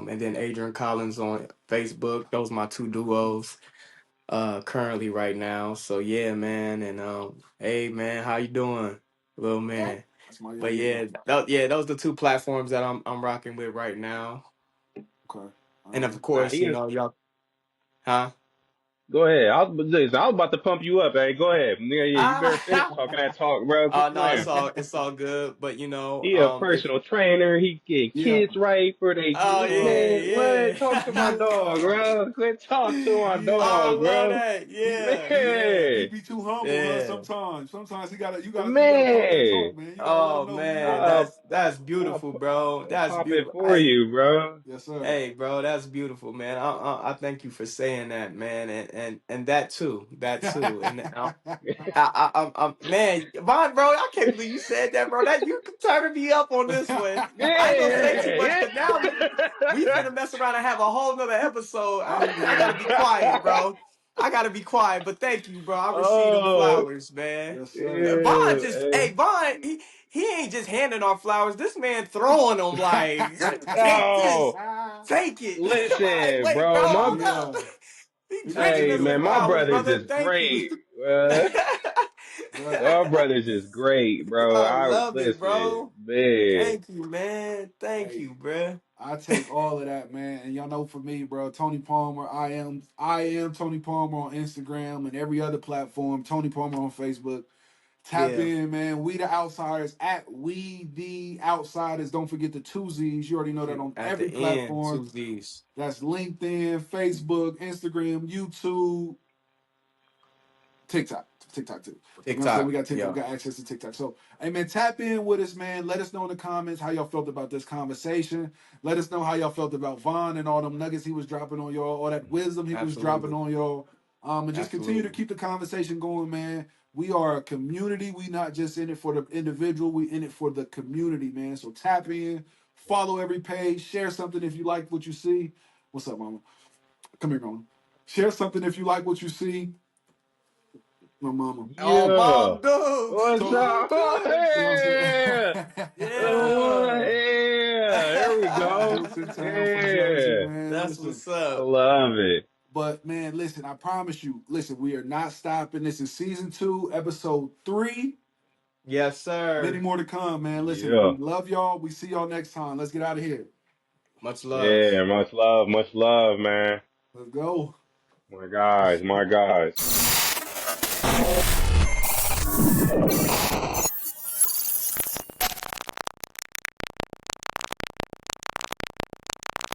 And then Adrian Collins on Facebook. Those my two duos. Currently right now. So yeah, man. And hey, man, how you doing, little man? That's my But young man. yeah, those are the two platforms that I'm rocking with right now. Okay. And of Nah, course, y'all, huh? go ahead. I was about to pump you up, hey. Go ahead. Yeah, yeah, you better finish talking that talk, bro. Quit No, playing. it's all good. But He a if personal trainer. He get Yeah. kids right for they oh man. yeah, What? Talk to my dog, yeah. bro. Quit talk to my I dog, love bro. that. Yeah, He yeah, Man, be too humble, huh? yeah. Sometimes. Sometimes you gotta talk that man. talk, man. You gotta let him Oh know who you man, are. that's I'll, beautiful, bro. I'll That's pop it beautiful. for you, bro. Yes, sir. Hey, bro, that's beautiful, man. I thank you for saying that, man, and that too, and man, Vaughn, bro, I can't believe you said that, bro. That you turning me up on this one. I ain't gonna say too much Yeah, because now we yeah. finna mess around and have a whole nother episode. Hey I gotta man. be quiet, bro. I gotta be quiet. But thank you, bro. I received them Oh, flowers, man. Yes, sir. Vaughn yeah. just, hey, Vaughn, he ain't just handing out flowers. This man throwing them like, take this, Oh, take it. Like, listen, wait, bro. bro, My hold Yeah. up. He He gonna drenching take Hey us your in man, my flowers, flowers. brother's brother. just Thank you. great. Right. Our brother's just great, bro. I I love it, listen, bro. man. Thank you, man. Thank Hey, you, bruh. I take all of that, man. And y'all know for me, bro, Tony Palmer, I am Tony Palmer on Instagram and every other platform, Tony Palmer on Facebook. Tap Yeah, in, man. We the outsiders at We the Outsiders. Don't forget the two Z's. You already know that on at the every end, platform. two Z's. That's LinkedIn, Facebook, Instagram, YouTube, TikTok. TikTok too. You know what I'm saying? We TikTok. got TikTok, Yeah. we got access to TikTok. So, hey man, tap in with us, man. Let us know in the comments how y'all felt about this conversation. Let us know how y'all felt about Vaughn and all them nuggets he was dropping on y'all, all that wisdom he was dropping Absolutely. on y'all. And just continue to Absolutely. keep the conversation going, man. We are a community. We not just in it for the individual. We in it for the community, man. So tap in, follow every page, share something if you like what you see. What's up, mama? Come here, mama. Share something if you like what you see. My mama. Oh, Yeah. Bob Dukes. What's Bob up? Oh, Dukes. You know what yeah. I'm saying? Oh, Yeah. yeah. There we Bob go. Dukes in town from Jersey, Yeah. man. That's Listen, what's I up. love it. but man, listen, I promise you, listen, we are not stopping. This is season 2, episode 3. Yes, Many sir. more to come, man. Listen, Yeah. we love y'all. We see y'all next time. Let's get out of here. Much love. Yeah. Much love, man. Let's go. My guys, my guys.